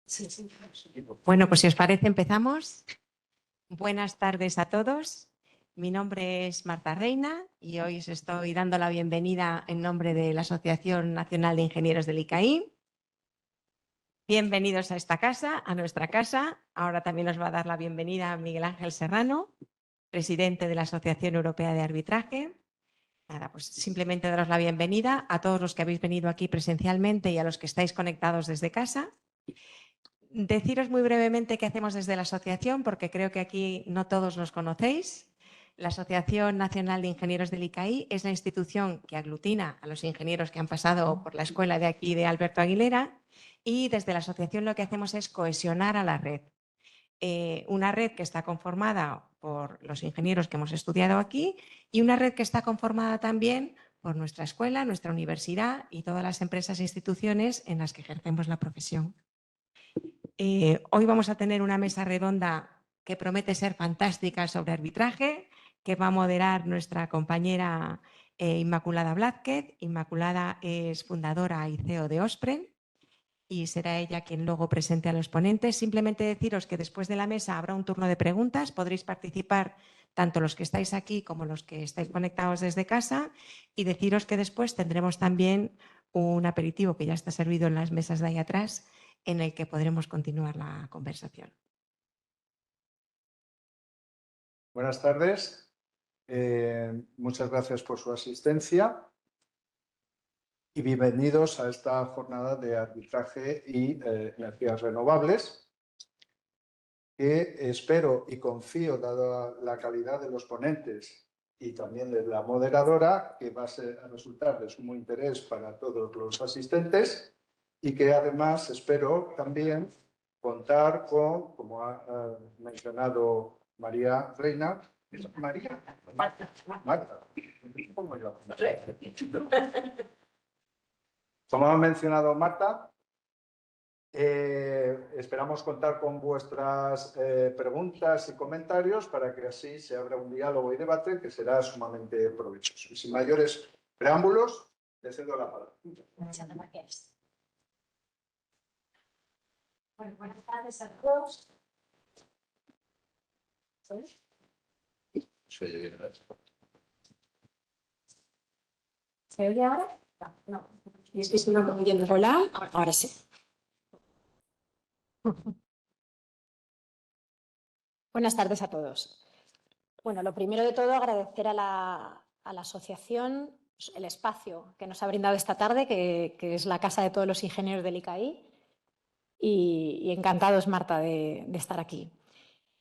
Sí, sí. Bueno, pues si os parece, empezamos. Buenas tardes a todos. Mi nombre es Marta Reina y hoy os estoy dando la bienvenida en nombre de la Asociación Nacional de Ingenieros del ICAI. Bienvenidos a esta casa, a nuestra casa. Ahora también os va a dar la bienvenida Miguel Ángel Serrano, presidente de la Asociación Europea de Arbitraje. Nada, pues simplemente daros la bienvenida a todos los que habéis venido aquí presencialmente y a los que estáis conectados desde casa. Deciros muy brevemente qué hacemos desde la asociación, porque creo que aquí no todos nos conocéis. La Asociación Nacional de Ingenieros del ICAI es la institución que aglutina a los ingenieros que han pasado por la escuela de aquí de Alberto Aguilera, y desde la asociación lo que hacemos es cohesionar a la red. Una red que está conformada por los ingenieros que hemos estudiado aquí y una red que está conformada también por nuestra escuela, nuestra universidad y todas las empresas e instituciones en las que ejercemos la profesión. Hoy vamos a tener una mesa redonda que promete ser fantástica sobre arbitraje, que va a moderar nuestra compañera Inmaculada Blázquez. Inmaculada es fundadora y CEO de Ospren y será ella quien luego presente a los ponentes. Simplemente deciros que después de la mesa habrá un turno de preguntas. Podréis participar tanto los que estáis aquí como los que estáis conectados desde casa, y deciros que después tendremos también un aperitivo que ya está servido en las mesas de ahí atrás, en el que podremos continuar la conversación. Buenas tardes. Muchas gracias por su asistencia y bienvenidos a esta jornada de arbitraje y energías renovables, que espero y confío, dada la calidad de los ponentes y también de la moderadora, que va a resultar de sumo interés para todos los asistentes, y que además espero también contar con, como ha mencionado María Reina, María, Marta. Como ha mencionado Marta, esperamos contar con vuestras preguntas y comentarios para que así se abra un diálogo y debate que será sumamente provechoso. Y sin mayores preámbulos, le cedo la palabra. Muchas gracias. Bueno, buenas tardes a todos. ¿Se oye ahora? No. ¿Y estoy sonando muy bien? Hola, ahora sí. Buenas tardes a todos. Bueno, lo primero de todo, agradecer a la asociación el espacio que nos ha brindado esta tarde, que es la casa de todos los ingenieros del ICAI, y encantados, Marta, de estar aquí.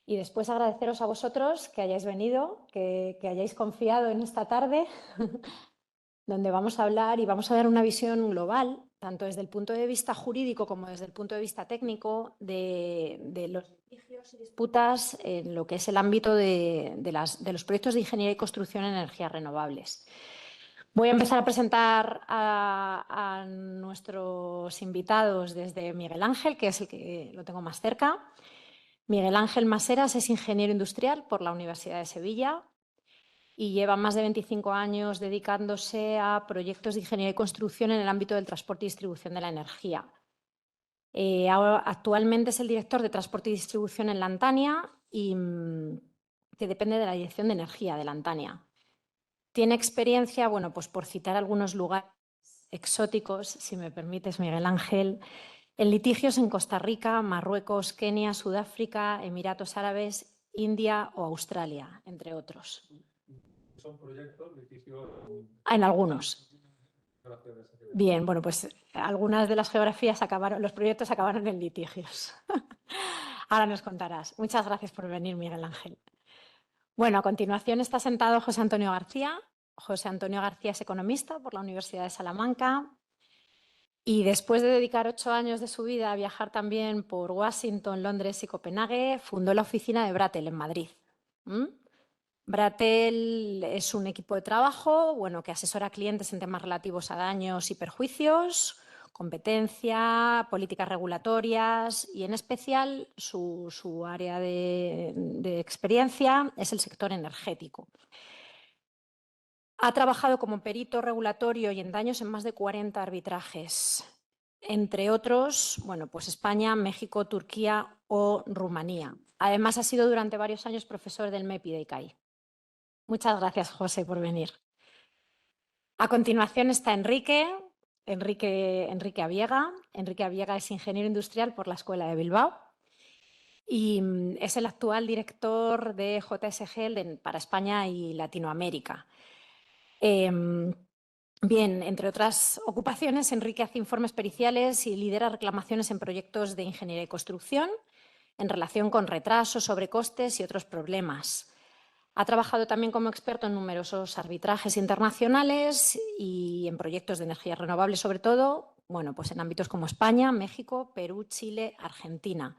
Y después agradeceros a vosotros que hayáis venido, que hayáis confiado en esta tarde, donde vamos a hablar y vamos a dar una visión global, tanto desde el punto de vista jurídico como desde el punto de vista técnico, de los litigios y disputas en lo que es el ámbito de los proyectos de ingeniería y construcción en energías renovables. Voy a empezar a presentar a nuestros invitados desde Miguel Ángel, que es el que lo tengo más cerca. Miguel Ángel Maseras es ingeniero industrial por la Universidad de Sevilla y lleva más de 25 años dedicándose a proyectos de ingeniería y construcción en el ámbito del transporte y distribución de la energía. Actualmente es el director de transporte y distribución en Lantania, y que depende de la Dirección de Energía de Lantania. Tiene experiencia, bueno, pues por citar algunos lugares exóticos, si me permites, Miguel Ángel, en litigios en Costa Rica, Marruecos, Kenia, Sudáfrica, Emiratos Árabes, India o Australia, entre otros. Son proyectos, litigios. En algunos. Bien, bueno, pues algunas de las geografías los proyectos acabaron en litigios. Ahora nos contarás. Muchas gracias por venir, Miguel Ángel. Bueno, a continuación está sentado José Antonio García. José Antonio García es economista por la Universidad de Salamanca y después de dedicar 8 años de su vida a viajar también por Washington, Londres y Copenhague, fundó la oficina de Bratel en Madrid. Bratel es un equipo de trabajo, bueno, que asesora a clientes en temas relativos a daños y perjuicios, competencia, políticas regulatorias y, en especial, su área de experiencia es el sector energético. Ha trabajado como perito regulatorio y en daños en más de 40 arbitrajes. entre otros, bueno, pues España, México, Turquía o Rumanía. Además, ha sido durante varios años profesor del MEPI de ICAI. Muchas gracias, José, por venir. A continuación está Enrique Abiega. Enrique Abiega es ingeniero industrial por la Escuela de Bilbao y es el actual director de JSG para España y Latinoamérica. Bien, entre otras ocupaciones, Enrique hace informes periciales y lidera reclamaciones en proyectos de ingeniería y construcción en relación con retrasos, sobrecostes y otros problemas. Ha trabajado también como experto en numerosos arbitrajes internacionales y en proyectos de energías renovables, sobre todo, bueno, pues en ámbitos como España, México, Perú, Chile, Argentina.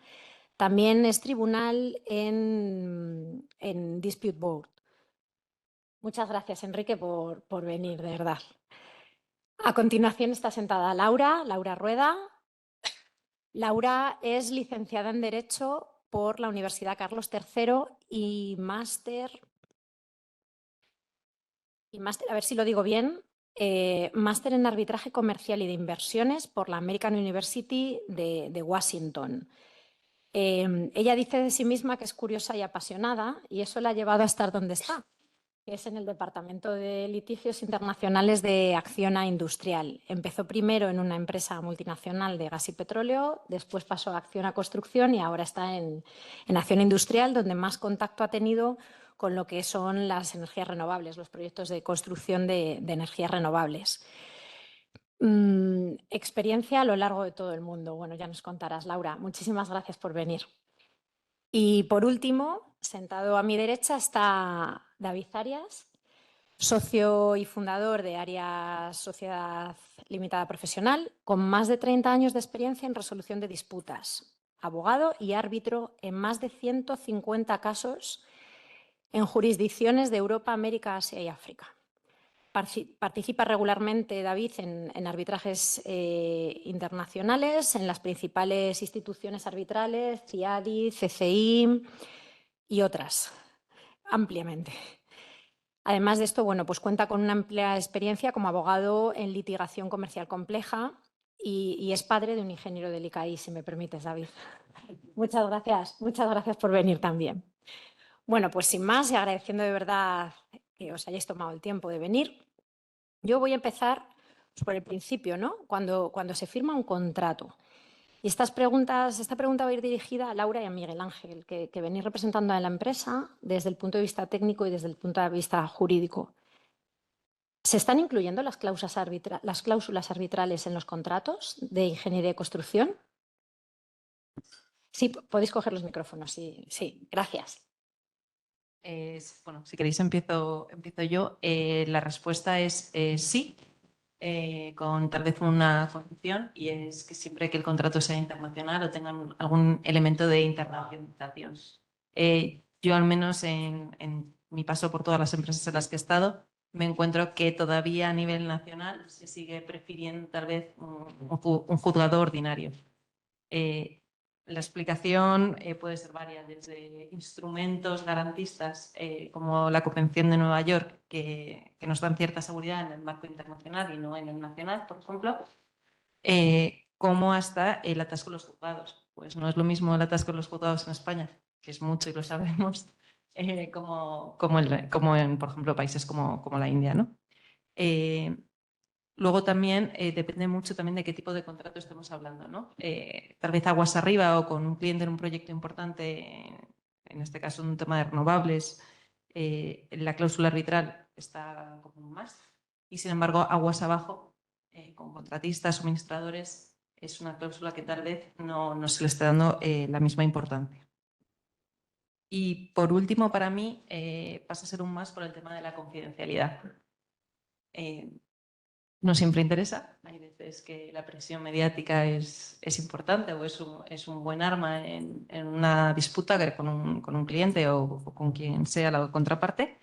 También es tribunal en Dispute Board. Muchas gracias, Enrique, por venir, de verdad. A continuación está sentada Laura Rueda. Laura es licenciada en Derecho por la Universidad Carlos III y máster, a ver si lo digo bien, máster en arbitraje comercial y de inversiones por la American University de Washington. Ella dice de sí misma que es curiosa y apasionada y eso la ha llevado a estar donde está, que es en el Departamento de Litigios Internacionales de Acciona Industrial. Empezó primero en una empresa multinacional de gas y petróleo, después pasó a Acciona Construcción y ahora está en Acciona Industrial, donde más contacto ha tenido con lo que son las energías renovables, los proyectos de construcción de energías renovables. Experiencia a lo largo de todo el mundo. Bueno, ya nos contarás, Laura. Muchísimas gracias por venir. Y por último, sentado a mi derecha está David Arias, socio y fundador de Arias Sociedad Limitada Profesional, con más de 30 años de experiencia en resolución de disputas, abogado y árbitro en más de 150 casos en jurisdicciones de Europa, América, Asia y África. Participa regularmente, David, en arbitrajes internacionales, en las principales instituciones arbitrales, CIADI, CCI y otras, ampliamente. Además de esto, bueno, pues cuenta con una amplia experiencia como abogado en litigación comercial compleja y es padre de un ingeniero del ICAI, si me permites, David. Muchas gracias por venir también. Bueno, pues sin más y agradeciendo de verdad que os hayáis tomado el tiempo de venir, yo voy a empezar por el principio, ¿no? Cuando se firma un contrato. Y esta pregunta va a ir dirigida a Laura y a Miguel Ángel, que venís representando a la empresa desde el punto de vista técnico y desde el punto de vista jurídico. ¿Se están incluyendo las cláusulas arbitrales en los contratos de ingeniería y construcción? Sí, podéis coger los micrófonos. Sí, gracias. Bueno, si queréis empiezo yo. La respuesta es sí, con tal vez una condición, y es que siempre que el contrato sea internacional o tenga algún elemento de internacionalización. Yo al menos en mi paso por todas las empresas en las que he estado, me encuentro que todavía a nivel nacional se sigue prefiriendo tal vez un juzgado ordinario. La explicación puede ser varias, desde instrumentos garantistas como la Convención de Nueva York, que nos dan cierta seguridad en el marco internacional y no en el nacional, por ejemplo, como hasta el atasco de los juzgados. Pues no es lo mismo el atasco de los juzgados en España, que es mucho y lo sabemos, como en, por ejemplo, países como la India, ¿no? Luego también depende mucho también de qué tipo de contrato estemos hablando, ¿no? Tal vez aguas arriba o con un cliente en un proyecto importante, en este caso un tema de renovables, la cláusula arbitral está como más. Y sin embargo, aguas abajo, con contratistas, suministradores, es una cláusula que tal vez no se le está dando la misma importancia. Y por último, para mí, pasa a ser un más por el tema de la confidencialidad. No siempre interesa. Hay veces que la presión mediática es importante o es un buen arma en una disputa con un cliente o con quien sea la contraparte,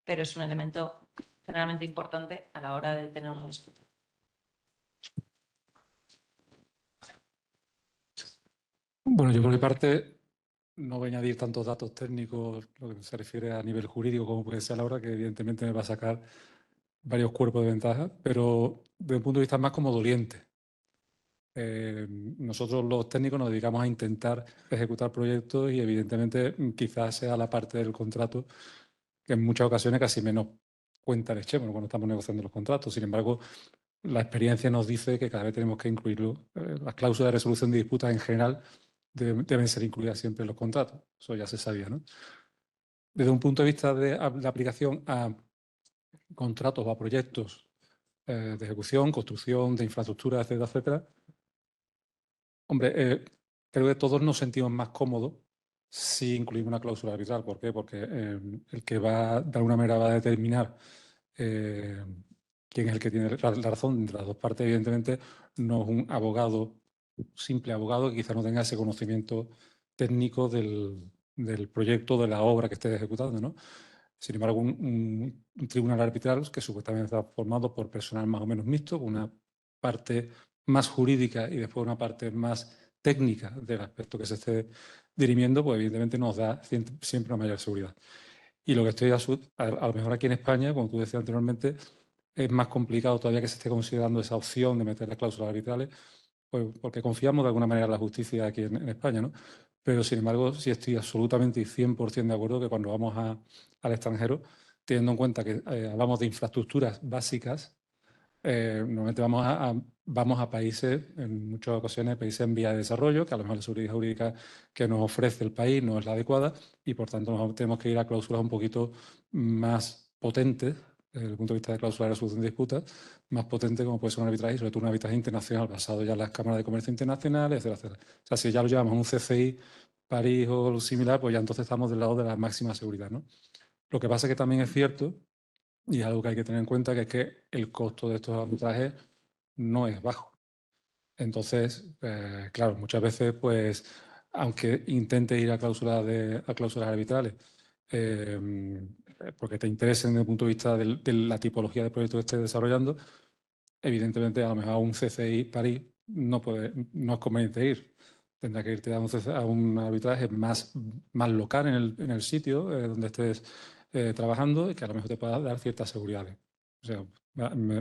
pero es un elemento generalmente importante a la hora de tener una disputa. Bueno, yo por mi parte no voy a añadir tantos datos técnicos, lo que se refiere a nivel jurídico, como puede ser Laura, que evidentemente me va a sacar varios cuerpos de ventaja, pero desde un punto de vista más como doliente. nosotros los técnicos nos dedicamos a intentar ejecutar proyectos y evidentemente quizás sea la parte del contrato que en muchas ocasiones casi menos cuenta le echemos cuando estamos negociando los contratos. Sin embargo, la experiencia nos dice que cada vez tenemos que incluirlo. Las cláusulas de resolución de disputas en general deben ser incluidas siempre en los contratos. Eso ya se sabía, ¿no? Desde un punto de vista de la aplicación a contratos o a proyectos de ejecución, construcción, de infraestructura, etcétera, etcétera, hombre, creo que todos nos sentimos más cómodos si incluimos una cláusula arbitral. ¿Por qué? Porque el que va, de alguna manera, va a determinar quién es el que tiene la razón entre las dos partes, evidentemente, no es un abogado, simple abogado, que quizá no tenga ese conocimiento técnico del proyecto, de la obra que esté ejecutando, ¿no? Sin embargo, un tribunal arbitral que supuestamente está formado por personal más o menos mixto, una parte más jurídica y después una parte más técnica del aspecto que se esté dirimiendo, pues evidentemente nos da siempre una mayor seguridad. Y lo que estoy a lo mejor aquí en España, como tú decías anteriormente, es más complicado todavía que se esté considerando esa opción de meter las cláusulas arbitrales, pues porque confiamos de alguna manera en la justicia aquí en España, ¿no? Pero, sin embargo, sí estoy absolutamente y 100% de acuerdo que cuando vamos al extranjero, teniendo en cuenta que hablamos de infraestructuras básicas, normalmente vamos a países, en muchas ocasiones, países en vía de desarrollo, que a lo mejor la seguridad jurídica que nos ofrece el país no es la adecuada y, por tanto, tenemos que ir a cláusulas un poquito más potentes, desde el punto de vista de cláusulas de resolución de disputas, más potentes como puede ser un arbitraje, y sobre todo un arbitraje internacional basado ya en las cámaras de comercio internacionales, etcétera, etcétera. O sea, si ya lo llevamos a un CCI, París o lo similar, pues ya entonces estamos del lado de la máxima seguridad, ¿no? Lo que pasa es que también es cierto, y es algo que hay que tener en cuenta, que es que el costo de estos arbitrajes no es bajo. Entonces, claro, muchas veces, pues, aunque intentes ir a cláusulas arbitrales, porque te interesen desde el punto de vista de la tipología de proyecto que estés desarrollando, evidentemente a lo mejor a un CCI París no es conveniente ir. Tendrá que irte a un arbitraje más local en el sitio donde estés trabajando y que a lo mejor te pueda dar ciertas seguridades. O sea,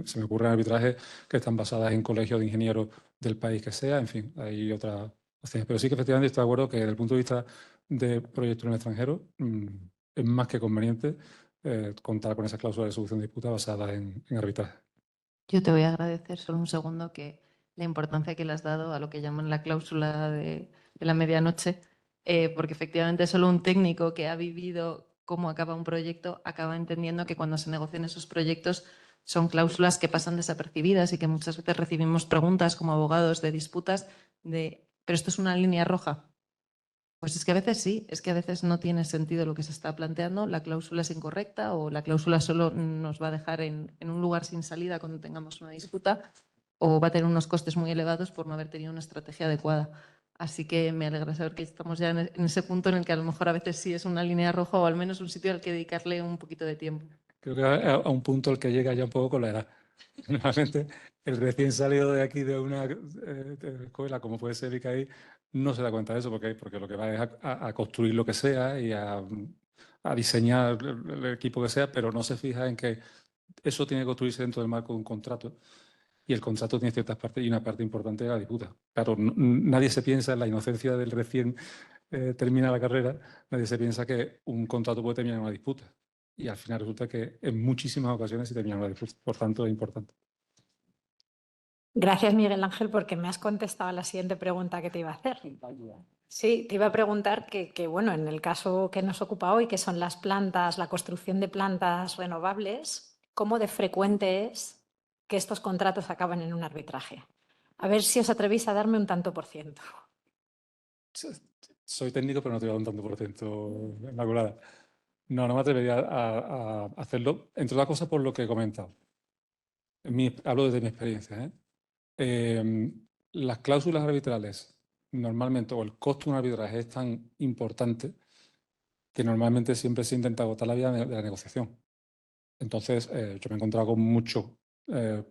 se me ocurren arbitrajes que están basadas en colegios de ingenieros del país que sea, en fin, hay otras opciones. Pero sí que efectivamente estoy de acuerdo que desde el punto de vista de proyectos en el extranjero es más que conveniente contar con esas cláusulas de solución de disputa basadas en arbitraje. Yo te voy a agradecer solo un segundo que la importancia que le has dado a lo que llaman la cláusula de la medianoche, porque efectivamente solo un técnico que ha vivido cómo acaba un proyecto acaba entendiendo que cuando se negocian esos proyectos son cláusulas que pasan desapercibidas y que muchas veces recibimos preguntas como abogados de disputas de ¿pero esto es una línea roja? Pues es que a veces sí, es que a veces no tiene sentido lo que se está planteando, la cláusula es incorrecta o la cláusula solo nos va a dejar en un lugar sin salida cuando tengamos una disputa o va a tener unos costes muy elevados por no haber tenido una estrategia adecuada. Así que me alegra saber que estamos ya en ese punto en el que a lo mejor a veces sí es una línea roja o al menos un sitio al que dedicarle un poquito de tiempo. Creo que a un punto al que llega ya un poco con la edad. Normalmente el recién salido de aquí de una escuela como puede ser ICAI no se da cuenta de eso porque lo que va es a construir lo que sea y a diseñar el equipo que sea, pero no se fija en que eso tiene que construirse dentro del marco de un contrato y el contrato tiene ciertas partes y una parte importante de la disputa. Claro, nadie se piensa en la inocencia del recién termina la carrera, nadie se piensa que un contrato puede terminar en una disputa. Y al final resulta que en muchísimas ocasiones se termina en una disputa. Por tanto, es importante. Gracias, Miguel Ángel, porque me has contestado a la siguiente pregunta que te iba a hacer. Sí, te iba a preguntar que, bueno, en el caso que nos ocupa hoy, que son las plantas, la construcción de plantas renovables, ¿cómo de frecuente es que estos contratos acaben en un arbitraje? A ver si os atrevís a darme un tanto por ciento. Soy técnico, pero no te voy a dar un tanto por ciento, Inmaculada. No me atrevería a hacerlo, entre otras cosas por lo que he comentado. Hablo desde mi experiencia, ¿eh? Las cláusulas arbitrales, normalmente, o el costo de un arbitraje es tan importante que normalmente siempre se intenta agotar la vía de la negociación. Entonces, yo me he encontrado con muchos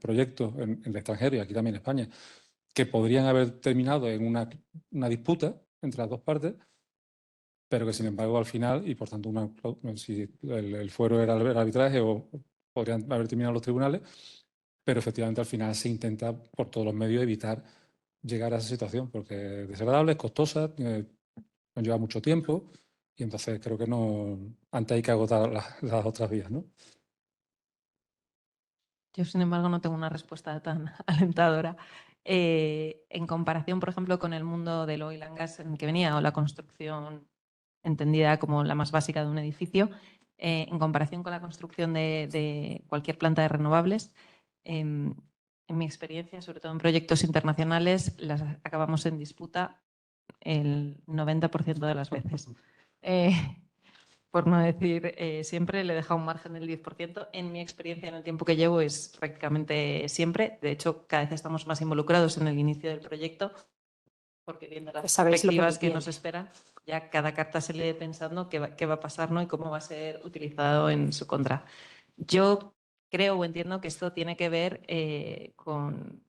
proyectos en el extranjero y aquí también en España que podrían haber terminado en una disputa entre las dos partes, pero que sin embargo al final, y por tanto si el fuero era el arbitraje o podrían haber terminado los tribunales, pero efectivamente al final se intenta por todos los medios evitar llegar a esa situación, porque es desagradable, es costosa, nos lleva mucho tiempo y entonces creo que no, antes hay que agotar las otras vías, ¿no? Yo, sin embargo, no tengo una respuesta tan alentadora. En comparación, por ejemplo, con el mundo del oil and gas en el que venía, o la construcción entendida como la más básica de un edificio, en comparación con la construcción de cualquier planta de renovables, en mi experiencia, sobre todo en proyectos internacionales, las acabamos en disputa el 90% de las veces. Por no decir siempre, le he dejado un margen del 10%. En mi experiencia, en el tiempo que llevo, es prácticamente siempre. De hecho, cada vez estamos más involucrados en el inicio del proyecto, porque viendo las perspectivas que nos esperan, ya cada carta se lee pensando qué va a pasar, ¿no? Y cómo va a ser utilizado en su contra. Yo creo o entiendo que esto tiene que ver con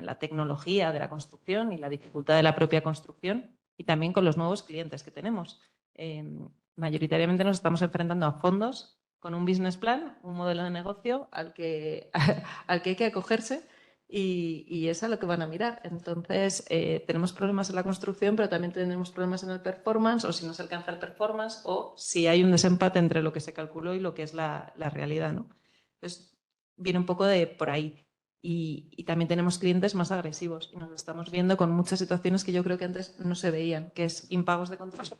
la tecnología de la construcción y la dificultad de la propia construcción, y también con los nuevos clientes que tenemos. Mayoritariamente nos estamos enfrentando a fondos con un business plan, un modelo de negocio al que hay que acogerse, y es a lo que van a mirar. Entonces, tenemos problemas en la construcción, pero también tenemos problemas en el performance, o si no se alcanza el performance, o si hay un desempate entre lo que se calculó y lo que es la realidad, ¿no? Entonces, viene un poco de por ahí. Y también tenemos clientes más agresivos, y nos estamos viendo con muchas situaciones que yo creo que antes no se veían, que es impagos de contrato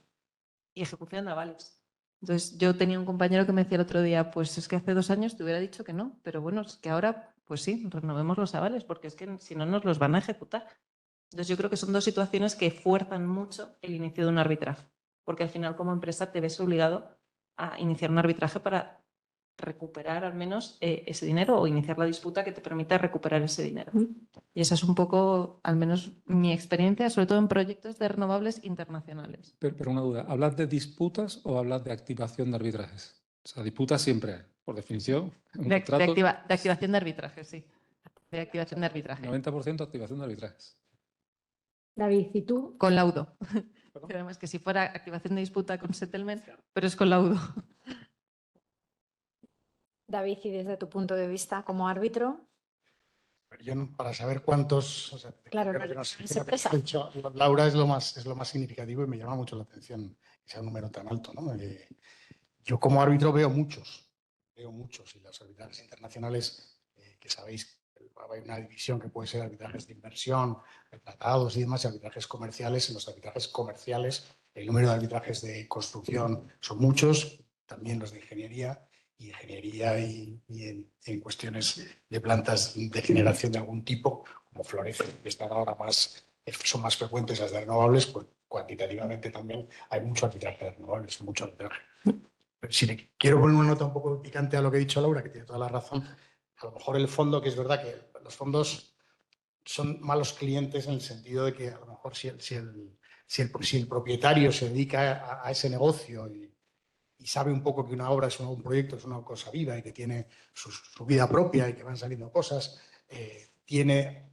y ejecución de avales. Entonces, yo tenía un compañero que me decía el otro día, pues es que hace 2 años te hubiera dicho que no, pero bueno, es que ahora, pues sí, renovemos los avales, porque es que si no nos los van a ejecutar. Entonces, yo creo que son dos situaciones que fuerzan mucho el inicio de un arbitraje, porque al final, como empresa, te ves obligado a iniciar un arbitraje para recuperar al menos ese dinero, o iniciar la disputa que te permita recuperar ese dinero. Y esa es un poco, al menos, mi experiencia, sobre todo en proyectos de renovables internacionales. Pero una duda, ¿hablas de disputas o hablas de activación de arbitrajes? O sea, disputas siempre hay, por definición. Un De contrato, activación de arbitraje, sí. De activación de arbitraje. 90% activación de arbitrajes. David, ¿y tú? Con laudo. Además, que si fuera activación de disputa con settlement, pero es con laudo. David, y desde tu punto de vista como árbitro, Yo para saber cuántos, o sea, claro, creo que no sé, es empresa. de hecho, Laura es lo más significativo y me llama mucho la atención que sea un número tan alto, ¿no? Yo como árbitro veo muchos, y los arbitrajes internacionales, que sabéis, hay una división que puede ser arbitrajes de inversión, de tratados y demás, y arbitrajes comerciales. En los arbitrajes comerciales, el número de arbitrajes de construcción son muchos, también los de ingeniería, y en cuestiones de plantas de generación de algún tipo, como florecen, que están ahora son más frecuentes las de renovables, pues cuantitativamente también hay mucho arbitraje de renovables, mucho arbitraje. Pero si le quiero poner una nota un poco picante a lo que ha dicho Laura, que tiene toda la razón, a lo mejor el fondo, que es verdad que los fondos son malos clientes en el sentido de que a lo mejor si el propietario se dedica a ese negocio y sabe un poco que una obra, un proyecto es una cosa viva y que tiene su vida propia y que van saliendo cosas, tiene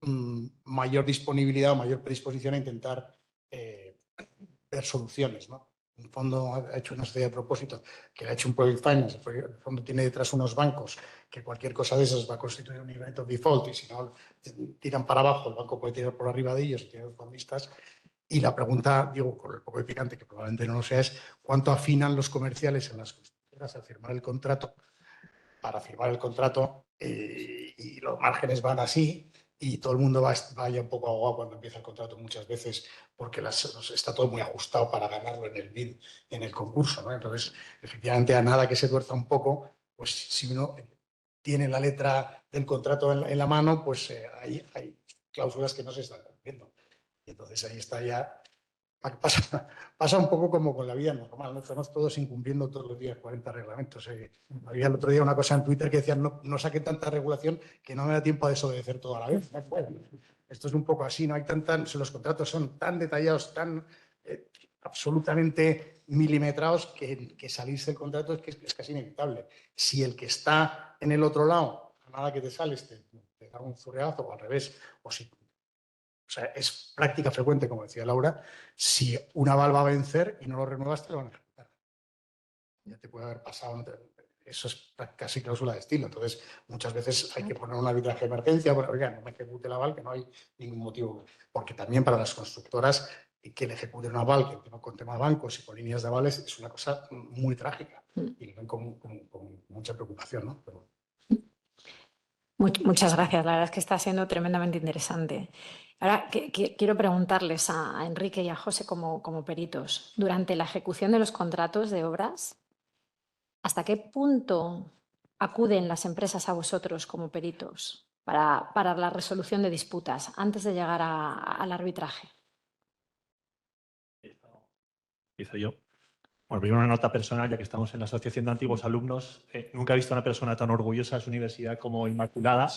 mayor disponibilidad o mayor predisposición a intentar ver soluciones, ¿no? Un fondo ha hecho una serie de propósitos, que ha hecho un project finance, el fondo tiene detrás unos bancos que cualquier cosa de esas va a constituir un event of default, y si no tiran para abajo, el banco puede tirar por arriba de ellos y tiene los fondistas. Y la pregunta, digo, con el poco de picante, que probablemente no lo sea, es ¿cuánto afinan los comerciales en las constructoras al firmar el contrato? Para firmar el contrato, y los márgenes van así, y todo el mundo va ya un poco ahogado cuando empieza el contrato muchas veces, porque está todo muy ajustado para ganarlo en el bid, en el concurso, ¿no? Entonces, efectivamente, a nada que se tuerza un poco, pues si uno tiene la letra del contrato en la mano, pues hay cláusulas que no se están cumpliendo. Y entonces ahí está ya. Pasa un poco como con la vida normal, ¿no? Estamos todos incumpliendo todos los días 40 reglamentos. Había el otro día una cosa en Twitter que decían no saque tanta regulación que no me da tiempo a desobedecer toda la vez. Bueno, esto es un poco así, ¿no? Los contratos son tan detallados, tan absolutamente milimetrados, que salirse del contrato es casi inevitable. Si el que está en el otro lado, a nada que te sales, te da un zurreazo, o al revés, o sea, es práctica frecuente, como decía Laura, si un aval va a vencer y no lo renuevas, te lo van a ejecutar. Ya te puede haber pasado Eso es casi cláusula de estilo. Entonces, muchas veces hay que poner un arbitraje de emergencia, bueno, oiga, no me ejecute el aval, que no hay ningún motivo. Porque también para las constructoras, que le ejecuten un aval, que no con temas bancos y con líneas de avales, es una cosa muy trágica. Y lo ven con mucha preocupación, ¿no? Pero, Muchas gracias. La verdad es que está siendo tremendamente interesante. Ahora, quiero preguntarles a Enrique y a José como peritos. Durante la ejecución de los contratos de obras, ¿hasta qué punto acuden las empresas a vosotros como peritos para la resolución de disputas antes de llegar al arbitraje? Empiezo yo. Bueno, primero una nota personal, ya que estamos en la Asociación de Antiguos Alumnos. Nunca he visto a una persona tan orgullosa de su universidad como Inmaculada.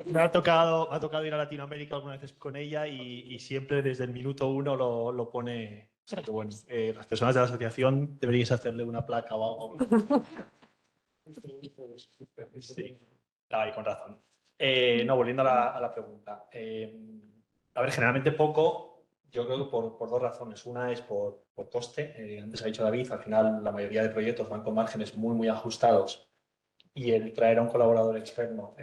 Me ha tocado ir a Latinoamérica algunas veces con ella y siempre desde el minuto 1 lo pone. O sea que, bueno, las personas de la asociación deberíais hacerle una placa o algo. Sí, y con razón. No, volviendo a la pregunta. A ver, generalmente poco. Yo creo que por dos razones. Una es por coste. Antes ha dicho David, al final la mayoría de proyectos van con márgenes muy ajustados y el traer a un colaborador externo,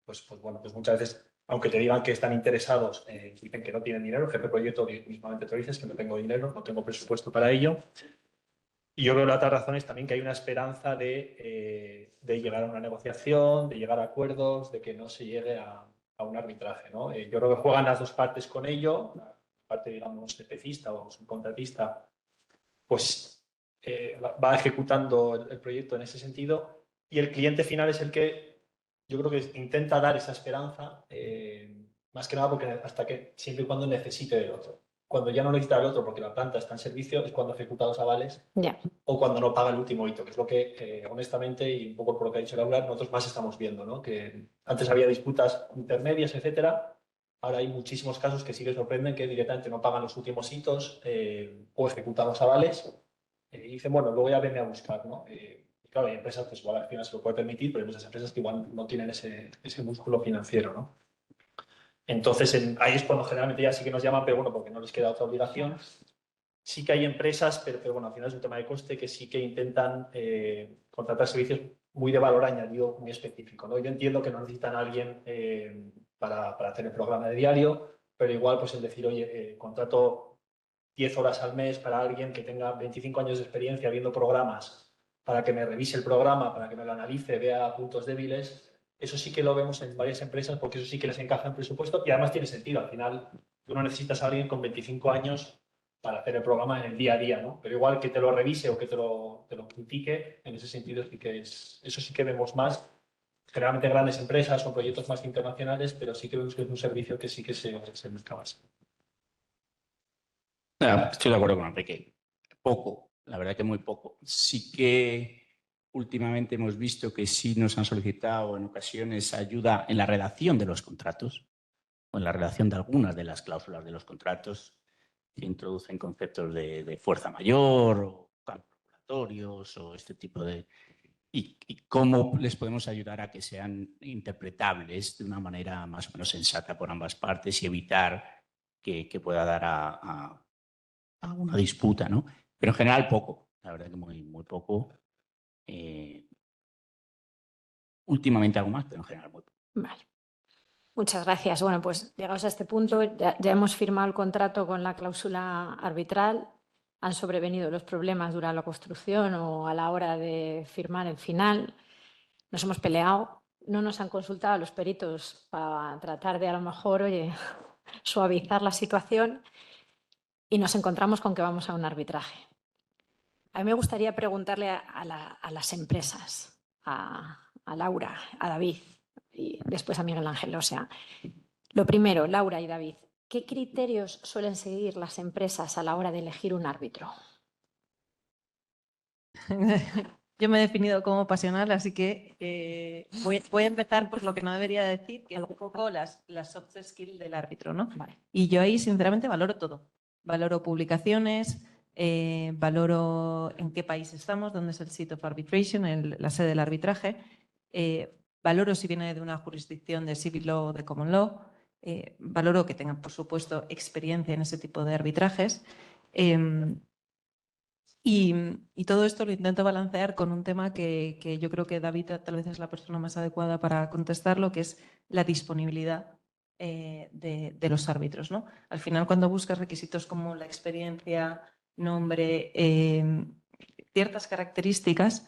pues muchas veces, aunque te digan que están interesados, dicen que no tienen dinero. El jefe de proyecto mismamente te lo dices, que no tengo dinero, no tengo presupuesto para ello. Y yo creo que la otra razón es también que hay una esperanza de llegar a una negociación, de llegar a acuerdos, de que no se llegue a un arbitraje, ¿no? Yo creo que juegan las dos partes con ello. La parte, digamos, EPCista o subcontratista, pues va ejecutando el proyecto en ese sentido, y el cliente final es el que yo creo que intenta dar esa esperanza, más que nada porque hasta que siempre y cuando necesite del otro. Cuando ya no necesita del otro porque la planta está en servicio es cuando ejecuta los avales o cuando no paga el último hito, que es lo que honestamente, y un poco por lo que ha dicho Laura, nosotros más estamos viendo, ¿no? Que antes había disputas intermedias, etcétera. Ahora hay muchísimos casos que sí que sorprenden, que directamente no pagan los últimos hitos o ejecutan los avales y dicen, bueno, luego ya venme a buscar, ¿no? Y claro, hay empresas que igual al final se lo puede permitir, pero hay muchas empresas que igual no tienen ese músculo financiero, ¿no? Entonces, ahí es cuando generalmente ya sí que nos llaman, pero bueno, porque no les queda otra obligación. Sí que hay empresas, pero bueno, al final es un tema de coste, que sí que intentan contratar servicios muy de valor añadido, muy específico, ¿no? Yo entiendo que no necesitan a alguien para hacer el programa de diario, pero igual pues el decir, oye, contrato 10 horas al mes para alguien que tenga 25 años de experiencia viendo programas, para que me revise el programa, para que me lo analice, vea puntos débiles. Eso sí que lo vemos en varias empresas porque eso sí que les encaja en presupuesto y además tiene sentido. Al final, tú no necesitas a alguien con 25 años para hacer el programa en el día a día, ¿no? Pero igual que te lo revise o que te lo critique, en ese sentido sí que eso sí que vemos más. Generalmente grandes empresas o proyectos más internacionales, pero sí que vemos que es un servicio que sí que se busca más. Estoy de acuerdo con Enrique. Poco, la verdad que muy poco. Sí que últimamente hemos visto que sí nos han solicitado en ocasiones ayuda en la redacción de los contratos o en la redacción de algunas de las cláusulas de los contratos que introducen conceptos de fuerza mayor o cambios regulatorios o este tipo de... Y cómo les podemos ayudar a que sean interpretables de una manera más o menos sensata por ambas partes y evitar que pueda dar a una disputa, ¿no? Pero en general poco, la verdad que muy poco. Últimamente algo más, pero en general muy poco. Vale. Muchas gracias. Bueno, pues llegados a este punto, ya hemos firmado el contrato con la cláusula arbitral. Han sobrevenido los problemas durante la construcción o a la hora de firmar el final. Nos hemos peleado. No nos han consultado los peritos para tratar de, a lo mejor, oye, suavizar la situación y nos encontramos con que vamos a un arbitraje. A mí me gustaría preguntarle a las empresas, a Laura, a David y después a Miguel Ángel. O sea, lo primero, Laura y David, ¿qué criterios suelen seguir las empresas a la hora de elegir un árbitro? Yo me he definido como pasional, así que voy a empezar por lo que no debería decir, que es un poco las soft skills del árbitro, ¿no? Vale. Y yo ahí, sinceramente, valoro todo. Valoro publicaciones, valoro en qué país estamos, dónde es el site of arbitration, la sede del arbitraje. Valoro si viene de una jurisdicción de civil law o de common law. Valoro que tengan, por supuesto, experiencia en ese tipo de arbitrajes. Y todo esto lo intento balancear con un tema que yo creo que David tal vez es la persona más adecuada para contestarlo, que es la disponibilidad de los árbitros, ¿no? Al final, cuando buscas requisitos como la experiencia, nombre, ciertas características,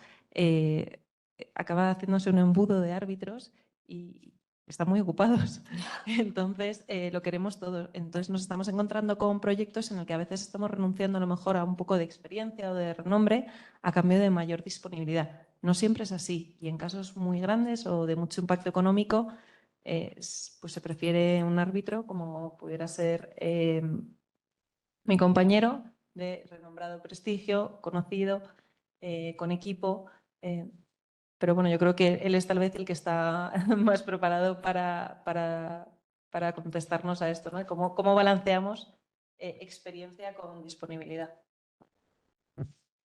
acaba haciéndose un embudo de árbitros y están muy ocupados. Entonces, lo queremos todo. Entonces, nos estamos encontrando con proyectos en el que a veces estamos renunciando a lo mejor a un poco de experiencia o de renombre a cambio de mayor disponibilidad. No siempre es así y en casos muy grandes o de mucho impacto económico, pues se prefiere un árbitro como pudiera ser mi compañero de renombrado prestigio, conocido, con equipo. Pero bueno, yo creo que él es tal vez el que está más preparado para contestarnos a esto, ¿no? ¿Cómo balanceamos experiencia con disponibilidad?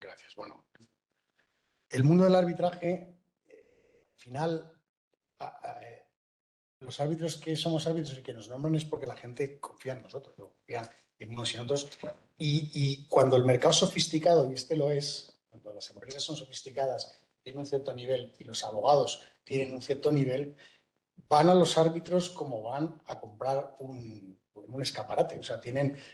Gracias. Bueno, el mundo del arbitraje, al final, los árbitros que somos árbitros y que nos nombran es porque la gente confía en nosotros, ¿no? Confía en unos y en otros. Y cuando el mercado es sofisticado, y este lo es, cuando las empresas son sofisticadas, tienen un cierto nivel y los abogados tienen un cierto nivel, van a los árbitros como van a comprar un escaparate. O sea,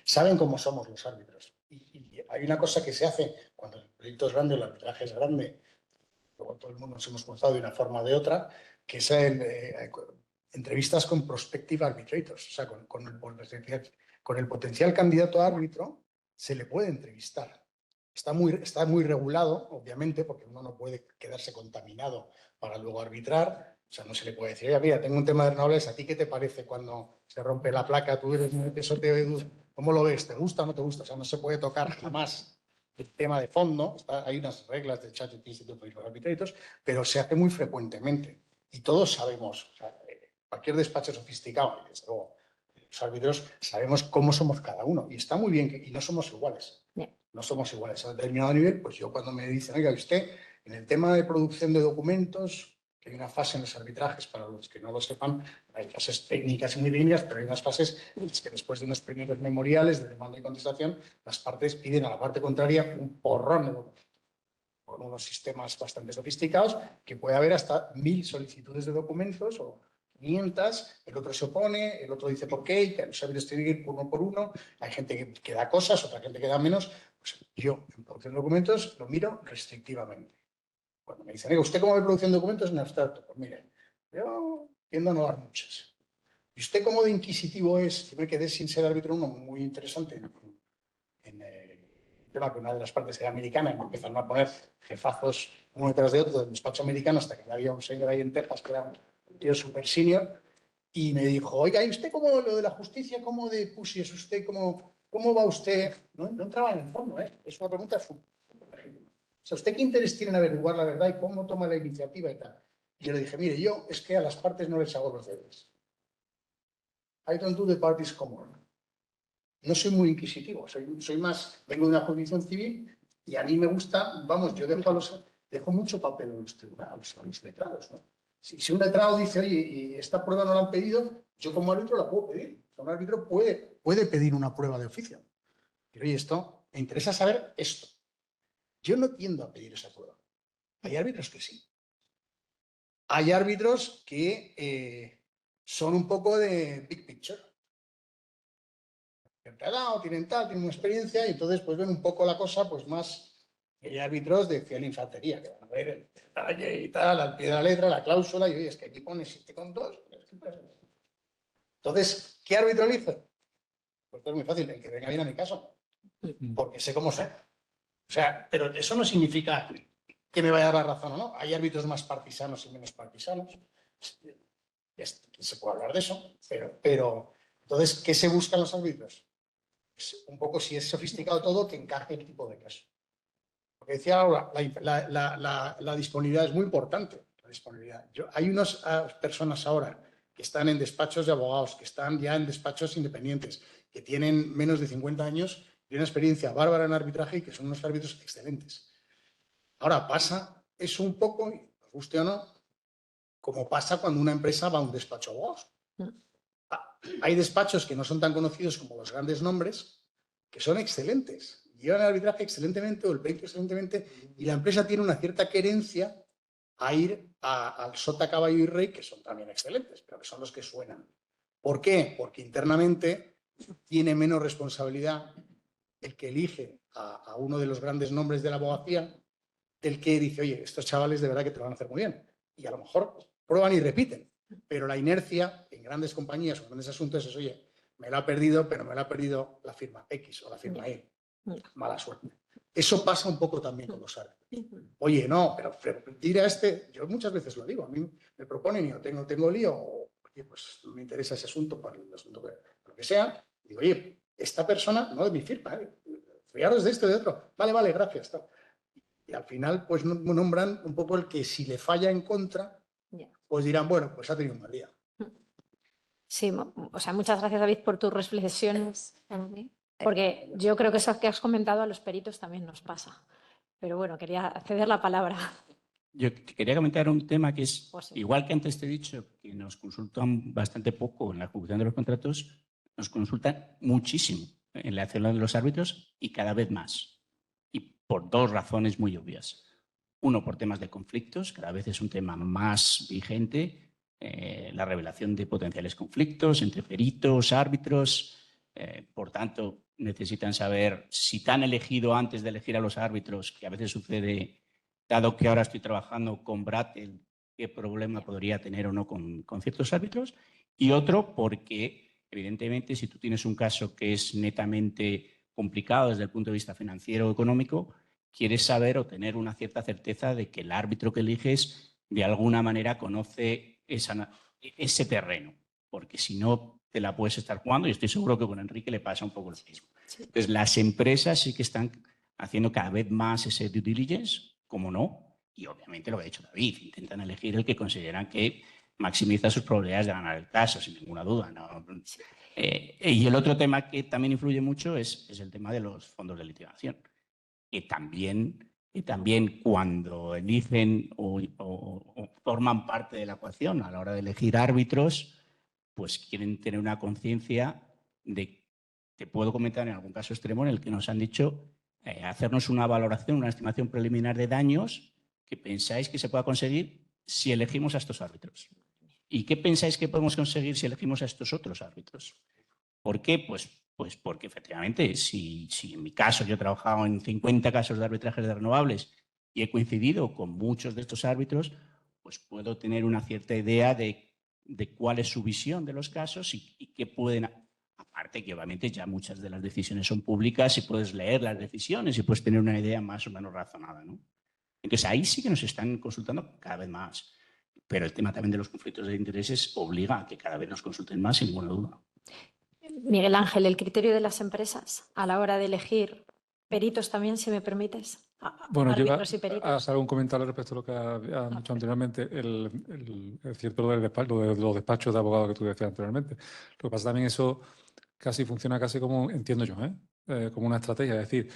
saben cómo somos los árbitros. Y hay una cosa que se hace cuando el proyecto es grande, el arbitraje es grande, luego todo el mundo nos hemos cruzado de una forma o de otra, que es entrevistas con prospective arbitrators, o sea, con el potencial candidato a árbitro se le puede entrevistar. Está muy regulado, obviamente, porque uno no puede quedarse contaminado para luego arbitrar. O sea, no se le puede decir, oye, mira, tengo un tema de renovables, ¿a ti qué te parece cuando se rompe la placa? ¿Cómo lo ves? ¿Te gusta o no te gusta? O sea, no se puede tocar jamás el tema de fondo. Hay unas reglas del ChatGPT Institute for Arbitrators, pero se hace muy frecuentemente. Y todos sabemos, o sea, cualquier despacho sofisticado, y desde luego, los árbitros sabemos cómo somos cada uno. Y está muy bien, y no somos iguales. No somos iguales. A determinado nivel, pues yo cuando me dicen, oiga, usted, en el tema de producción de documentos, que hay una fase en los arbitrajes, para los que no lo sepan, hay fases técnicas y muy líneas, pero hay unas fases en las que después de unos primeros memoriales de demanda y contestación, las partes piden a la parte contraria un porrón de documentos, con unos sistemas bastante sofisticados, que puede haber hasta 1000 solicitudes de documentos o 500, el otro se opone, el otro dice por qué, y los árbitros tienen que ir uno por uno, hay gente que da cosas, otra gente que da menos. Pues yo, en producción de documentos, lo miro restrictivamente. Cuando me dicen, ¿usted cómo ve producción de documentos en abstracto? Pues mire, yo tiendo a no dar muchas. ¿Y usted cómo de inquisitivo es? Yo me quedé sin ser árbitro uno muy interesante en el tema que una de las partes era americana y me empezaron a poner jefazos uno detrás de otro del despacho americano hasta que había un señor ahí en Texas que era un tío súper senior y me dijo, oiga, ¿y usted cómo lo de la justicia, cómo de pussy es usted, cómo va usted? No entraba en el fondo, ¿eh? Es una pregunta súper. O sea, ¿usted qué interés tiene en averiguar la verdad y cómo toma la iniciativa y tal? Y yo le dije, mire, yo es que a las partes no les hago los deberes. I don't do the parties common. No soy muy inquisitivo, soy más, vengo de una jurisdicción civil y a mí me gusta, vamos, yo dejo mucho papel en los tribunales, a los letrados, ¿no? Si un letrado dice, oye, y esta prueba no la han pedido, yo como árbitro la puedo pedir. O sea, un árbitro puede pedir una prueba de oficio. Pero oye, me interesa saber esto. Yo no tiendo a pedir esa prueba. Hay árbitros que sí. Hay árbitros que son un poco de big picture. Tienen una experiencia y entonces pues ven un poco la cosa pues más. Hay árbitros de fiel infantería que van a ver el detalle y tal, al pie de la letra, la cláusula, y oye, es que aquí pone 7,2. Entonces, ¿qué árbitro elige? Pues es muy fácil, el que venga bien a mi caso, porque sé cómo ser. O sea, pero eso no significa que me vaya a dar la razón o no. Hay árbitros más partisanos y menos partisanos. Se puede hablar de eso, pero entonces, ¿qué se buscan los árbitros? Pues un poco, si es sofisticado todo, que encaje el tipo de caso. Porque decía ahora, la disponibilidad es muy importante. La disponibilidad. Hay unas personas ahora que están en despachos de abogados, que están ya en despachos independientes, que tienen menos de 50 años y una experiencia bárbara en arbitraje y que son unos árbitros excelentes. Ahora pasa eso un poco, nos guste o no, como pasa cuando una empresa va a un despacho de abogados. Hay despachos que no son tan conocidos como los grandes nombres, que son excelentes. llevan el arbitraje excelentemente o el perito excelentemente y la empresa tiene una cierta querencia a ir al sota, caballo y rey, que son también excelentes, pero que son los que suenan. ¿Por qué? Porque internamente tiene menos responsabilidad el que elige a uno de los grandes nombres de la abogacía del que dice, oye, estos chavales de verdad que te lo van a hacer muy bien. Y a lo mejor prueban y repiten, pero la inercia en grandes compañías o en grandes asuntos es, oye, me la ha perdido, pero me la ha perdido la firma X o la firma Y. Mala suerte. Eso pasa un poco también con los árbitros. Oye, no, pero tira yo muchas veces lo digo, a mí me proponen y yo tengo lío, o oye, pues no me interesa ese asunto, para el asunto lo que sea, digo, oye, esta persona no es mi firma, fiaros de esto y de otro, vale, gracias. Tal. Y al final, pues nombran un poco el que si le falla en contra, pues dirán, bueno, pues ha tenido un mal día. Sí, o sea, muchas gracias, David, por tus reflexiones. Porque yo creo que eso que has comentado a los peritos también nos pasa. Pero bueno, quería ceder la palabra. Yo quería comentar un tema que es, Pues sí. igual que antes te he dicho, que nos consultan bastante poco en la ejecución de los contratos, nos consultan muchísimo en la elección de los árbitros y cada vez más. Y por dos razones muy obvias. Uno, por temas de conflictos, cada vez es un tema más vigente, la revelación de potenciales conflictos entre peritos, árbitros. Por tanto, necesitan saber si te han elegido antes de elegir a los árbitros, que a veces sucede, dado que ahora estoy trabajando con Bratel, qué problema podría tener o no con ciertos árbitros. Y otro, porque evidentemente si tú tienes un caso que es netamente complicado desde el punto de vista financiero o económico, quieres saber o tener una cierta certeza de que el árbitro que eliges de alguna manera conoce ese terreno, porque si no te la puedes estar jugando, y estoy seguro que con Enrique le pasa un poco lo mismo. Entonces, las empresas sí que están haciendo cada vez más ese due diligence, como no, y obviamente lo que ha dicho David, intentan elegir el que consideran que maximiza sus probabilidades de ganar el caso, sin ninguna duda, ¿no? Y el otro tema que también influye mucho es el tema de los fondos de litigación, que también cuando eligen o forman parte de la ecuación a la hora de elegir árbitros, pues quieren tener una conciencia de, te puedo comentar en algún caso extremo en el que nos han dicho hacernos una valoración, una estimación preliminar de daños que pensáis que se pueda conseguir si elegimos a estos árbitros. ¿Y qué pensáis que podemos conseguir si elegimos a estos otros árbitros? ¿Por qué? Pues porque efectivamente, si en mi caso yo he trabajado en 50 casos de arbitrajes de renovables y he coincidido con muchos de estos árbitros, pues puedo tener una cierta idea de cuál es su visión de los casos y qué pueden... Aparte que obviamente ya muchas de las decisiones son públicas y puedes leer las decisiones y puedes tener una idea más o menos razonada, ¿no? Entonces ahí sí que nos están consultando cada vez más. Pero el tema también de los conflictos de intereses obliga a que cada vez nos consulten más, sin ninguna duda. Miguel Ángel, el criterio de las empresas a la hora de elegir peritos también, si me permites. Bueno, árbitros y peritos. a hacer un comentario respecto a lo que has dicho anteriormente. Es cierto lo de los despachos de abogados que tú decías anteriormente. Lo que pasa también eso casi funciona casi como, entiendo yo, como una estrategia. Es decir,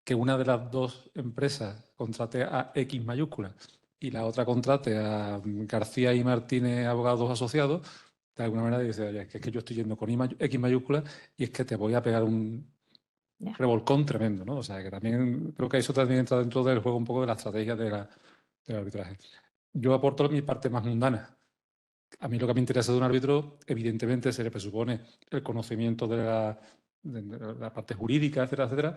que una de las dos empresas contrate a X mayúscula y la otra contrate a García y Martínez abogados asociados, de alguna manera dice, oye, es que yo estoy yendo con X mayúscula y es que te voy a pegar un revolcón tremendo, ¿no? O sea, que también creo que eso también entra dentro del juego un poco de la estrategia del arbitraje. Yo aporto mi parte más mundana. A mí lo que me interesa de un árbitro, evidentemente, se le presupone el conocimiento de la parte jurídica, etcétera, etcétera,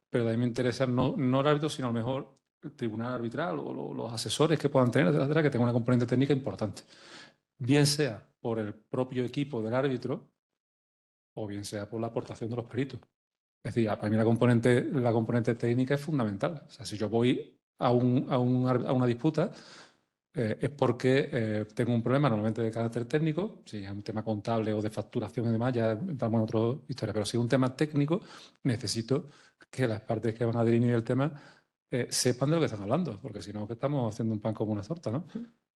pero también me interesa no el árbitro, sino a lo mejor el tribunal arbitral o los asesores que puedan tener, etcétera, etcétera, que tengan una componente técnica importante. Bien sea por el propio equipo del árbitro o bien sea por la aportación de los peritos. Es decir, para mí la componente técnica es fundamental. O sea, si yo voy a una disputa, es porque tengo un problema normalmente de carácter técnico. Si es un tema contable o de facturación y demás, ya entramos en otra historia. Pero si es un tema técnico, necesito que las partes que van a dirimir el tema sepan de lo que están hablando, porque si no, que estamos haciendo un pan como una torta, ¿no?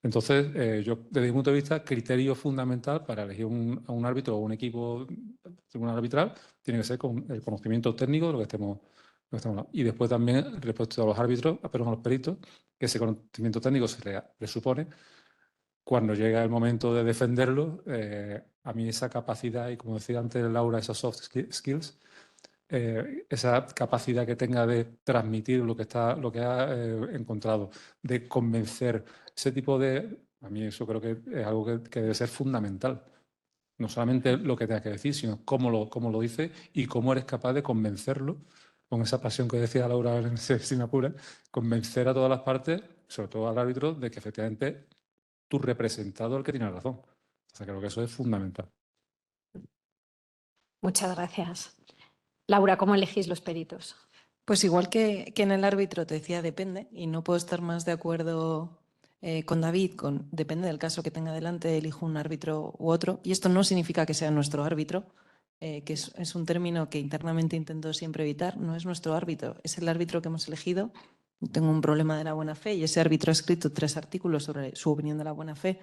Entonces, yo, desde mi punto de vista, criterio fundamental para elegir a un árbitro o un equipo tribunal arbitral tiene que ser con el conocimiento técnico de lo que estemos hablando. Y después también, respecto a los árbitros, perdón, a los peritos, que ese conocimiento técnico se le presupone. Cuando llega el momento de defenderlo, a mí esa capacidad, y como decía antes Laura, esas soft skills, esa capacidad que tenga de transmitir lo que ha encontrado, de convencer, ese tipo de... A mí eso creo que es algo que debe ser fundamental. No solamente lo que tengas que decir, sino cómo lo dices y cómo eres capaz de convencerlo, con esa pasión que decía Laura en Si me apuras, convencer a todas las partes, sobre todo al árbitro, de que efectivamente tu representado es el que tiene razón. O sea, creo que eso es fundamental. Muchas gracias. Laura, ¿cómo elegís los peritos? Pues igual que en el árbitro te decía depende, y no puedo estar más de acuerdo con David, depende del caso que tenga delante, elijo un árbitro u otro. Y esto no significa que sea nuestro árbitro, que es un término que internamente intento siempre evitar. No es nuestro árbitro, es el árbitro que hemos elegido. Tengo un problema de la buena fe y ese árbitro ha escrito 3 artículos sobre su opinión de la buena fe,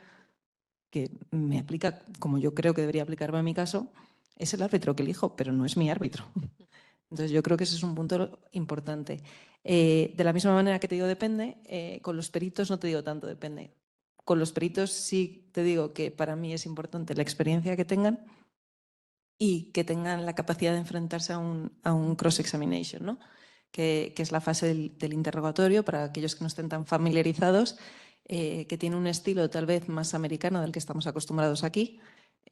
que me aplica como yo creo que debería aplicarme a mi caso. Es el árbitro que elijo, pero no es mi árbitro. Entonces yo creo que ese es un punto importante. De la misma manera que te digo depende, con los peritos no te digo tanto depende. Con los peritos sí te digo que para mí es importante la experiencia que tengan y que tengan la capacidad de enfrentarse a un cross-examination, ¿no? que es la fase del interrogatorio para aquellos que no estén tan familiarizados, que tiene un estilo tal vez más americano del que estamos acostumbrados aquí,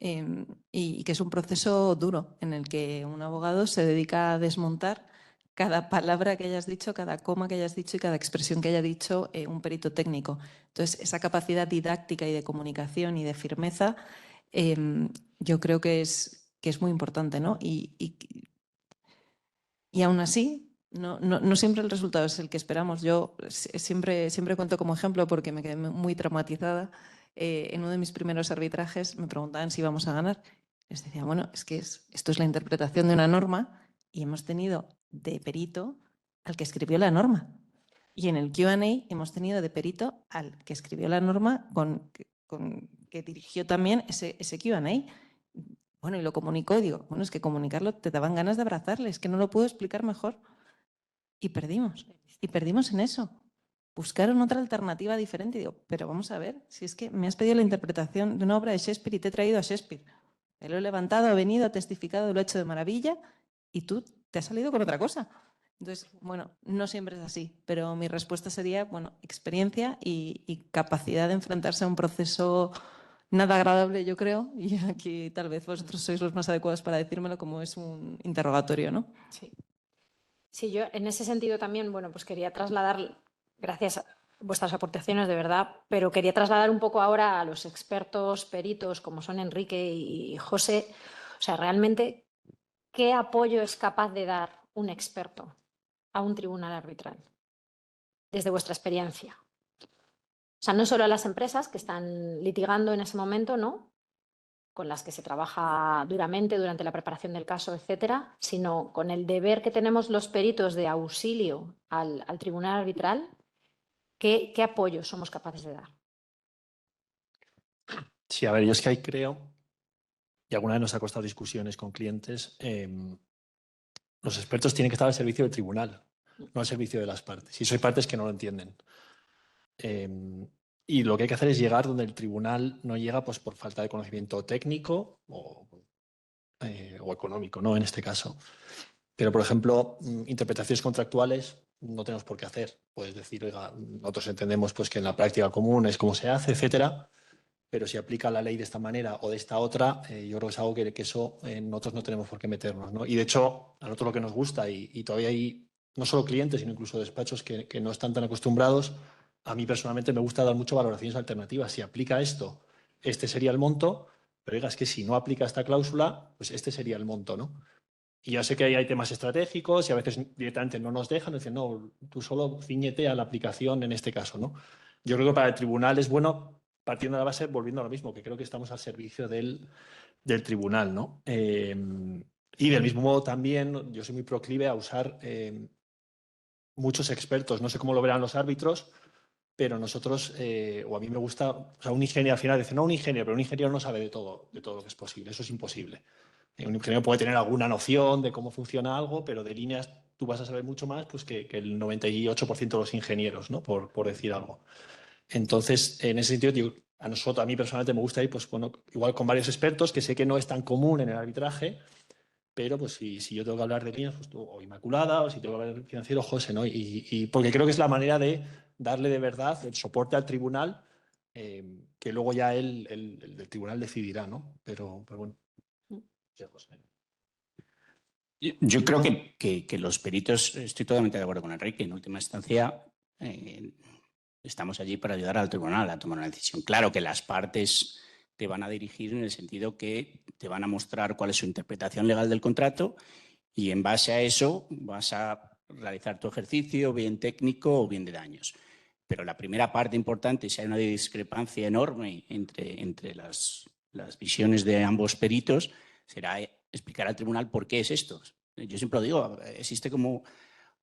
y que es un proceso duro en el que un abogado se dedica a desmontar cada palabra que hayas dicho, cada coma que hayas dicho y cada expresión que haya dicho un perito técnico. Entonces, esa capacidad didáctica y de comunicación y de firmeza, yo creo que es muy importante, ¿no? Y aún así, no siempre el resultado es el que esperamos. Yo siempre cuento como ejemplo porque me quedé muy traumatizada. En uno de mis primeros arbitrajes me preguntaban si íbamos a ganar. Les decía, bueno, es que esto es la interpretación de una norma y hemos tenido de perito al que escribió la norma. Y en el Q&A hemos tenido de perito al que escribió la norma que dirigió también ese Q&A. Bueno, y lo comunicó y digo, bueno, es que comunicarlo te daban ganas de abrazarle, es que no lo puedo explicar mejor. Y perdimos en eso. Buscaron otra alternativa diferente. Y digo, pero vamos a ver, si es que me has pedido la interpretación de una obra de Shakespeare y te he traído a Shakespeare. Me lo he levantado, he venido, he testificado, lo he hecho de maravilla y tú te has salido con otra cosa. Entonces, bueno, no siempre es así, pero mi respuesta sería, bueno, experiencia y capacidad de enfrentarse a un proceso nada agradable, yo creo, y aquí tal vez vosotros sois los más adecuados para decírmelo, como es un interrogatorio, ¿no? Sí. Sí, yo en ese sentido también, bueno, pues quería trasladar, gracias a vuestras aportaciones de verdad, pero quería trasladar un poco ahora a los expertos peritos como son Enrique y José, o sea, realmente, ¿qué apoyo es capaz de dar un experto a un tribunal arbitral desde vuestra experiencia? O sea, no solo a las empresas que están litigando en ese momento, ¿no?, con las que se trabaja duramente durante la preparación del caso, etcétera, sino con el deber que tenemos los peritos de auxilio al tribunal arbitral, ¿qué apoyo somos capaces de dar? Sí, a ver, yo es que ahí creo, y alguna vez nos ha costado discusiones con clientes, los expertos tienen que estar al servicio del tribunal, no al servicio de las partes. Y soy partes que no lo entienden. Y lo que hay que hacer es llegar donde el tribunal no llega, pues, por falta de conocimiento técnico o económico, ¿no? En este caso. Pero, por ejemplo, interpretaciones contractuales no tenemos por qué hacer. Puedes decir, oiga, nosotros entendemos pues, que en la práctica común es como se hace, etcétera, pero si aplica la ley de esta manera o de esta otra, yo creo que es algo que eso nosotros no tenemos por qué meternos, ¿no? Y de hecho, a nosotros lo que nos gusta, y todavía hay no solo clientes, sino incluso despachos que no están tan acostumbrados, a mí personalmente me gusta dar mucho valoraciones alternativas. Si aplica esto, este sería el monto, pero digas que si no aplica esta cláusula, pues este sería el monto, ¿no? Y ya sé que ahí hay temas estratégicos y a veces directamente no nos dejan, dicen, no, tú solo cíñete a la aplicación en este caso, ¿no? Yo creo que para el tribunal es bueno, partiendo de la base, volviendo a lo mismo, que creo que estamos al servicio del tribunal, ¿no? Y del mismo modo también, yo soy muy proclive a usar muchos expertos, no sé cómo lo verán los árbitros, pero nosotros, o a mí me gusta, o sea, un ingeniero al final dice, no un ingeniero, pero un ingeniero no sabe de todo lo que es posible, eso es imposible. Un ingeniero puede tener alguna noción de cómo funciona algo, pero de líneas tú vas a saber mucho más pues, que el 98% de los ingenieros, ¿no? Por decir algo. Entonces, en ese sentido, digo, a mí personalmente me gusta ir, pues, bueno, igual con varios expertos, que sé que no es tan común en el arbitraje, pero pues si yo tengo que hablar de líneas, pues tú, o Inmaculada, o si tengo que hablar de financiero, José, ¿no? Y porque creo que es la manera de darle de verdad el soporte al tribunal, que luego ya el del tribunal decidirá, ¿no? Pero bueno. Sí, José. Yo creo que los peritos, estoy totalmente de acuerdo con Enrique, en última instancia estamos allí para ayudar al tribunal a tomar una decisión. Claro que las partes te van a dirigir en el sentido que te van a mostrar cuál es su interpretación legal del contrato y en base a eso vas a realizar tu ejercicio, bien técnico o bien de daños. Pero la primera parte importante, si hay una discrepancia enorme entre las visiones de ambos peritos, será explicar al tribunal por qué es esto. Yo siempre lo digo, existe como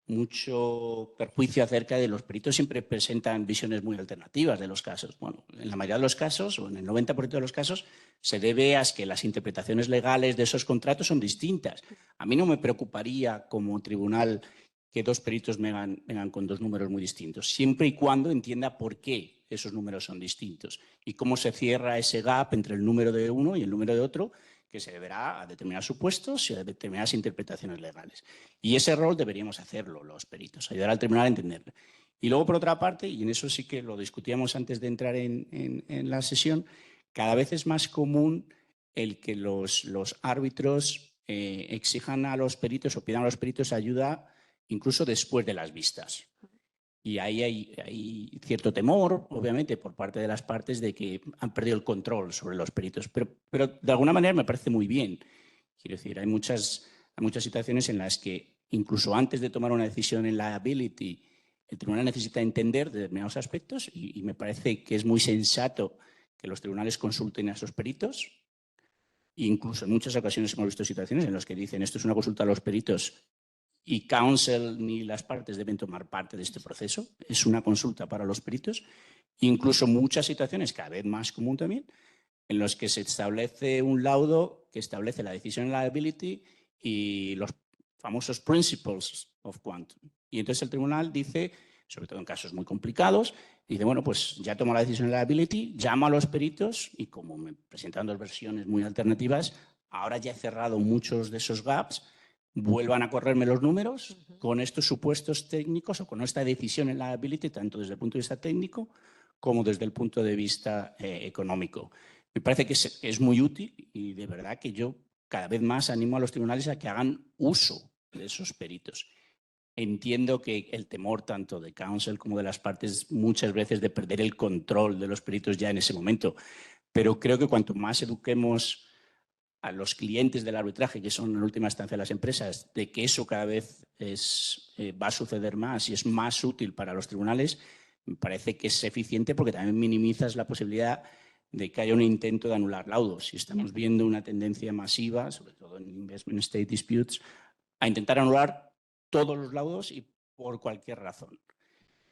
mucho perjuicio acerca de los peritos, siempre presentan visiones muy alternativas de los casos. Bueno, en la mayoría de los casos, o en el 90% de los casos, se debe a que las interpretaciones legales de esos contratos son distintas. A mí no me preocuparía como tribunal que dos peritos vengan con dos números muy distintos, siempre y cuando entienda por qué esos números son distintos y cómo se cierra ese gap entre el número de uno y el número de otro, que se deberá a determinados supuestos y a determinadas interpretaciones legales. Y ese rol deberíamos hacerlo los peritos, ayudar al tribunal a entenderlo. Y luego, por otra parte, y en eso sí que lo discutíamos antes de entrar en la sesión, cada vez es más común el que los árbitros exijan a los peritos o pidan a los peritos ayuda incluso después de las vistas. Y ahí hay cierto temor, obviamente, por parte de las partes de que han perdido el control sobre los peritos. Pero de alguna manera me parece muy bien. Quiero decir, hay muchas situaciones en las que incluso antes de tomar una decisión en liability, el tribunal necesita entender determinados aspectos y me parece que es muy sensato que los tribunales consulten a esos peritos. E incluso en muchas ocasiones hemos visto situaciones en las que dicen esto es una consulta a los peritos y counsel ni las partes deben tomar parte de este proceso. Es una consulta para los peritos. Incluso muchas situaciones, cada vez más común también, en los que se establece un laudo que establece la decision en liability y los famosos principles of quantum. Y entonces el tribunal dice, sobre todo en casos muy complicados, dice, bueno, pues ya tomo la decisión en liability, llamo a los peritos y como me presentan dos versiones muy alternativas, ahora ya he cerrado muchos de esos gaps, vuelvan a correrme los números con estos supuestos técnicos o con esta decisión en liability, tanto desde el punto de vista técnico como desde el punto de vista económico. Me parece que es muy útil y de verdad que yo cada vez más animo a los tribunales a que hagan uso de esos peritos. Entiendo que el temor tanto de counsel como de las partes muchas veces de perder el control de los peritos ya en ese momento, pero creo que cuanto más eduquemos a los clientes del arbitraje, que son en última instancia las empresas, de que eso cada vez va a suceder más y es más útil para los tribunales, me parece que es eficiente porque también minimizas la posibilidad de que haya un intento de anular laudos. Y estamos viendo una tendencia masiva, sobre todo en investment state disputes, a intentar anular todos los laudos y por cualquier razón.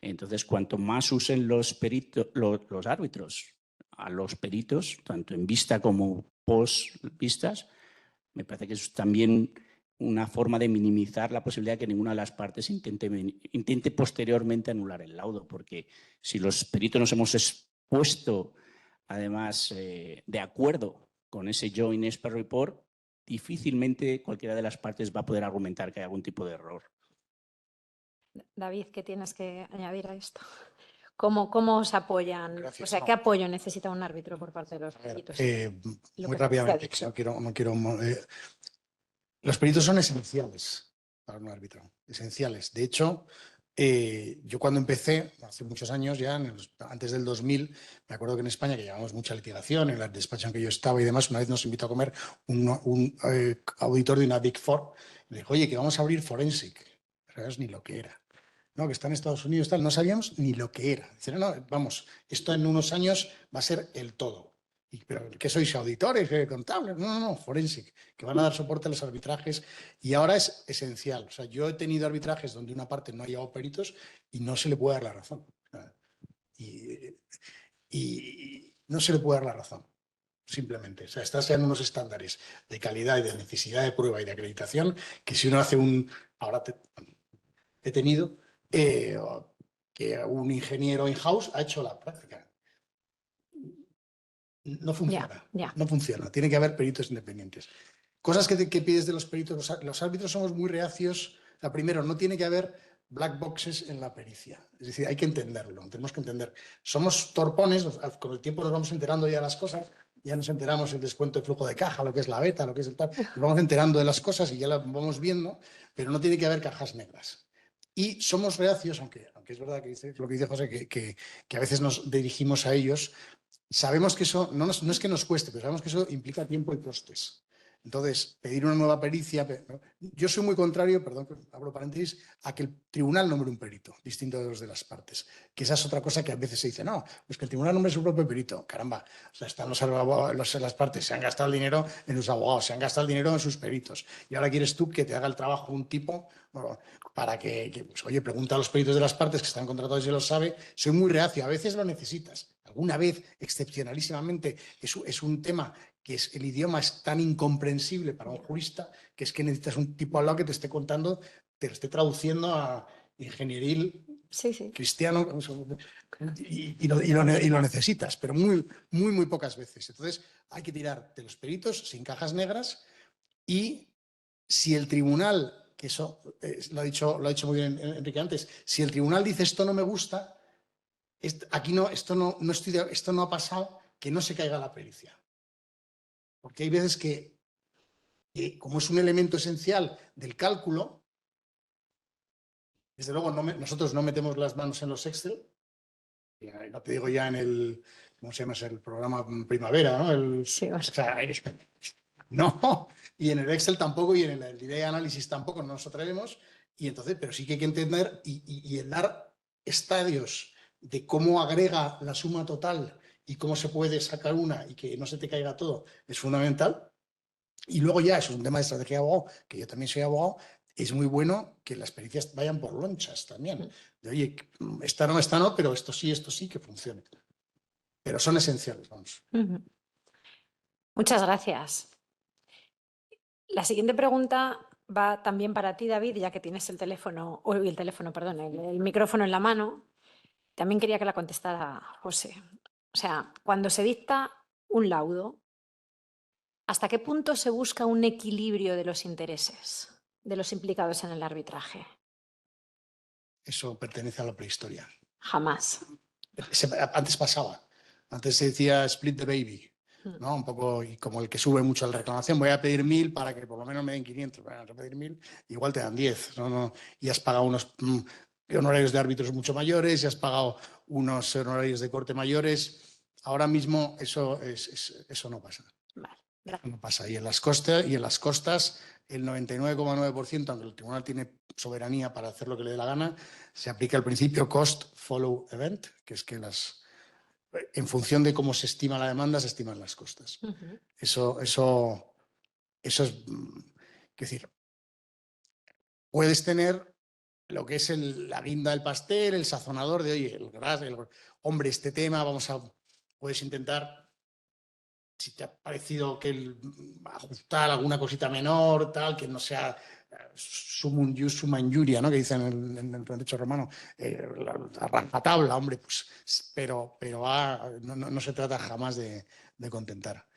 Entonces, cuanto más usen los árbitros a los peritos, tanto en vista como post vistas, me parece que es también una forma de minimizar la posibilidad de que ninguna de las partes intente posteriormente anular el laudo, porque si los peritos nos hemos expuesto, además, de acuerdo con ese joint expert report, difícilmente cualquiera de las partes va a poder argumentar que hay algún tipo de error. David, ¿qué tienes que añadir a esto? ¿Cómo os apoyan? Gracias. O sea, ¿qué apoyo necesita un árbitro por parte de los peritos? Muy rápidamente, no quiero los peritos son esenciales para un árbitro, esenciales. De hecho, yo cuando empecé, hace muchos años ya, antes del 2000, me acuerdo que en España, que llevamos mucha litigación, en el despacho en que yo estaba y demás, una vez nos invitó a comer un auditor de una Big Four, y me dijo, oye, que vamos a abrir Forensic. No sabíamos ni lo que era. No, que está en Estados Unidos, tal, no sabíamos ni lo que era. Dice, no, vamos, esto en unos años va a ser el todo. ¿Pero qué sois, auditores, contables? No, Forensic, que van a dar soporte a los arbitrajes y ahora es esencial. O sea, yo he tenido arbitrajes donde una parte no ha llevado peritos y no se le puede dar la razón. Y no se le puede dar la razón, simplemente. O sea, estás en unos estándares de calidad y de necesidad de prueba y de acreditación que si uno hace Ahora he tenido que un ingeniero in-house ha hecho la práctica. No funciona. No funciona. Tiene que haber peritos independientes. Cosas que pides de los peritos. Los árbitros somos muy reacios. O sea, primero, no tiene que haber black boxes en la pericia. Es decir, hay que entenderlo, tenemos que entender. Somos torpones, con el tiempo nos vamos enterando ya de las cosas, ya nos enteramos el descuento de flujo de caja, lo que es la beta, lo que es el tal, nos vamos enterando de las cosas y ya las vamos viendo, pero no tiene que haber cajas negras. Y somos reacios, aunque es verdad que lo que dice José, que a veces nos dirigimos a ellos, sabemos que eso no es que nos cueste, pero sabemos que eso implica tiempo y costes. Entonces, pedir una nueva pericia... Yo soy muy contrario, perdón, abro paréntesis, a que el tribunal nombre un perito, distinto de los de las partes. Que esa es otra cosa que a veces se dice, no, pues que el tribunal nombre su propio perito. Caramba, o sea, están las partes, se han gastado el dinero en sus abogados, se han gastado el dinero en sus peritos. Y ahora quieres tú que te haga el trabajo un tipo, bueno, para pues, oye, pregunta a los peritos de las partes que están contratados y lo sabe. Soy muy reacio, a veces lo necesitas. Alguna vez, excepcionalísimamente, es un tema que el idioma es tan incomprensible para un jurista que es que necesitas un tipo al lado que te esté contando, te lo esté traduciendo a ingenieril cristiano y lo necesitas, pero muy pocas veces. Entonces hay que tirar de los peritos sin cajas negras y si el tribunal, que eso lo ha dicho muy bien Enrique antes, si el tribunal dice esto no me gusta, aquí no, esto no ha pasado, que no se caiga la pericia. Porque hay veces que, como es un elemento esencial del cálculo, desde luego nosotros no metemos las manos en los Excel, no te digo ya en el, ¿cómo se llama? Es el programa Primavera, ¿no? No, y en el Excel tampoco, y en el Idea Análisis tampoco nos atrevemos, y entonces, pero sí que hay que entender y el dar estadios de cómo agrega la suma total y cómo se puede sacar una y que no se te caiga todo es fundamental. Y luego ya, eso es un tema de estrategia de abogado, que yo también soy abogado, es muy bueno que las pericias vayan por lonchas también. De, oye, esta no, pero esto sí que funcione. Pero son esenciales, vamos. Muchas gracias. La siguiente pregunta va también para ti, David, ya que tienes el micrófono en la mano. También quería que la contestara José. O sea, cuando se dicta un laudo, ¿hasta qué punto se busca un equilibrio de los intereses de los implicados en el arbitraje? Eso pertenece a la prehistoria. Jamás. Antes pasaba. Antes se decía split the baby, ¿no? Un poco y como el que sube mucho la reclamación. Voy a pedir 1.000 para que por lo menos me den 500. Bueno, vas a pedir 1.000, igual te dan 10. ¿No? Y has pagado unos honorarios de árbitros mucho mayores, y has pagado unos honorarios de corte mayores. Ahora mismo eso no pasa. Vale. No pasa. Y en las costas, el 99,9%, aunque el tribunal tiene soberanía para hacer lo que le dé la gana, se aplica el principio cost follow event, que es que en función de cómo se estima la demanda, se estiman las costas. Eso es, decir, puedes tener lo que es la guinda del pastel, el sazonador de, oye, hombre, este tema, puedes intentar, si te ha parecido que ajustar alguna cosita menor, tal, que no sea summa injuria, ¿no? Que dicen en el derecho romano, la rajatabla, hombre, pues, pero no se trata jamás de contentar,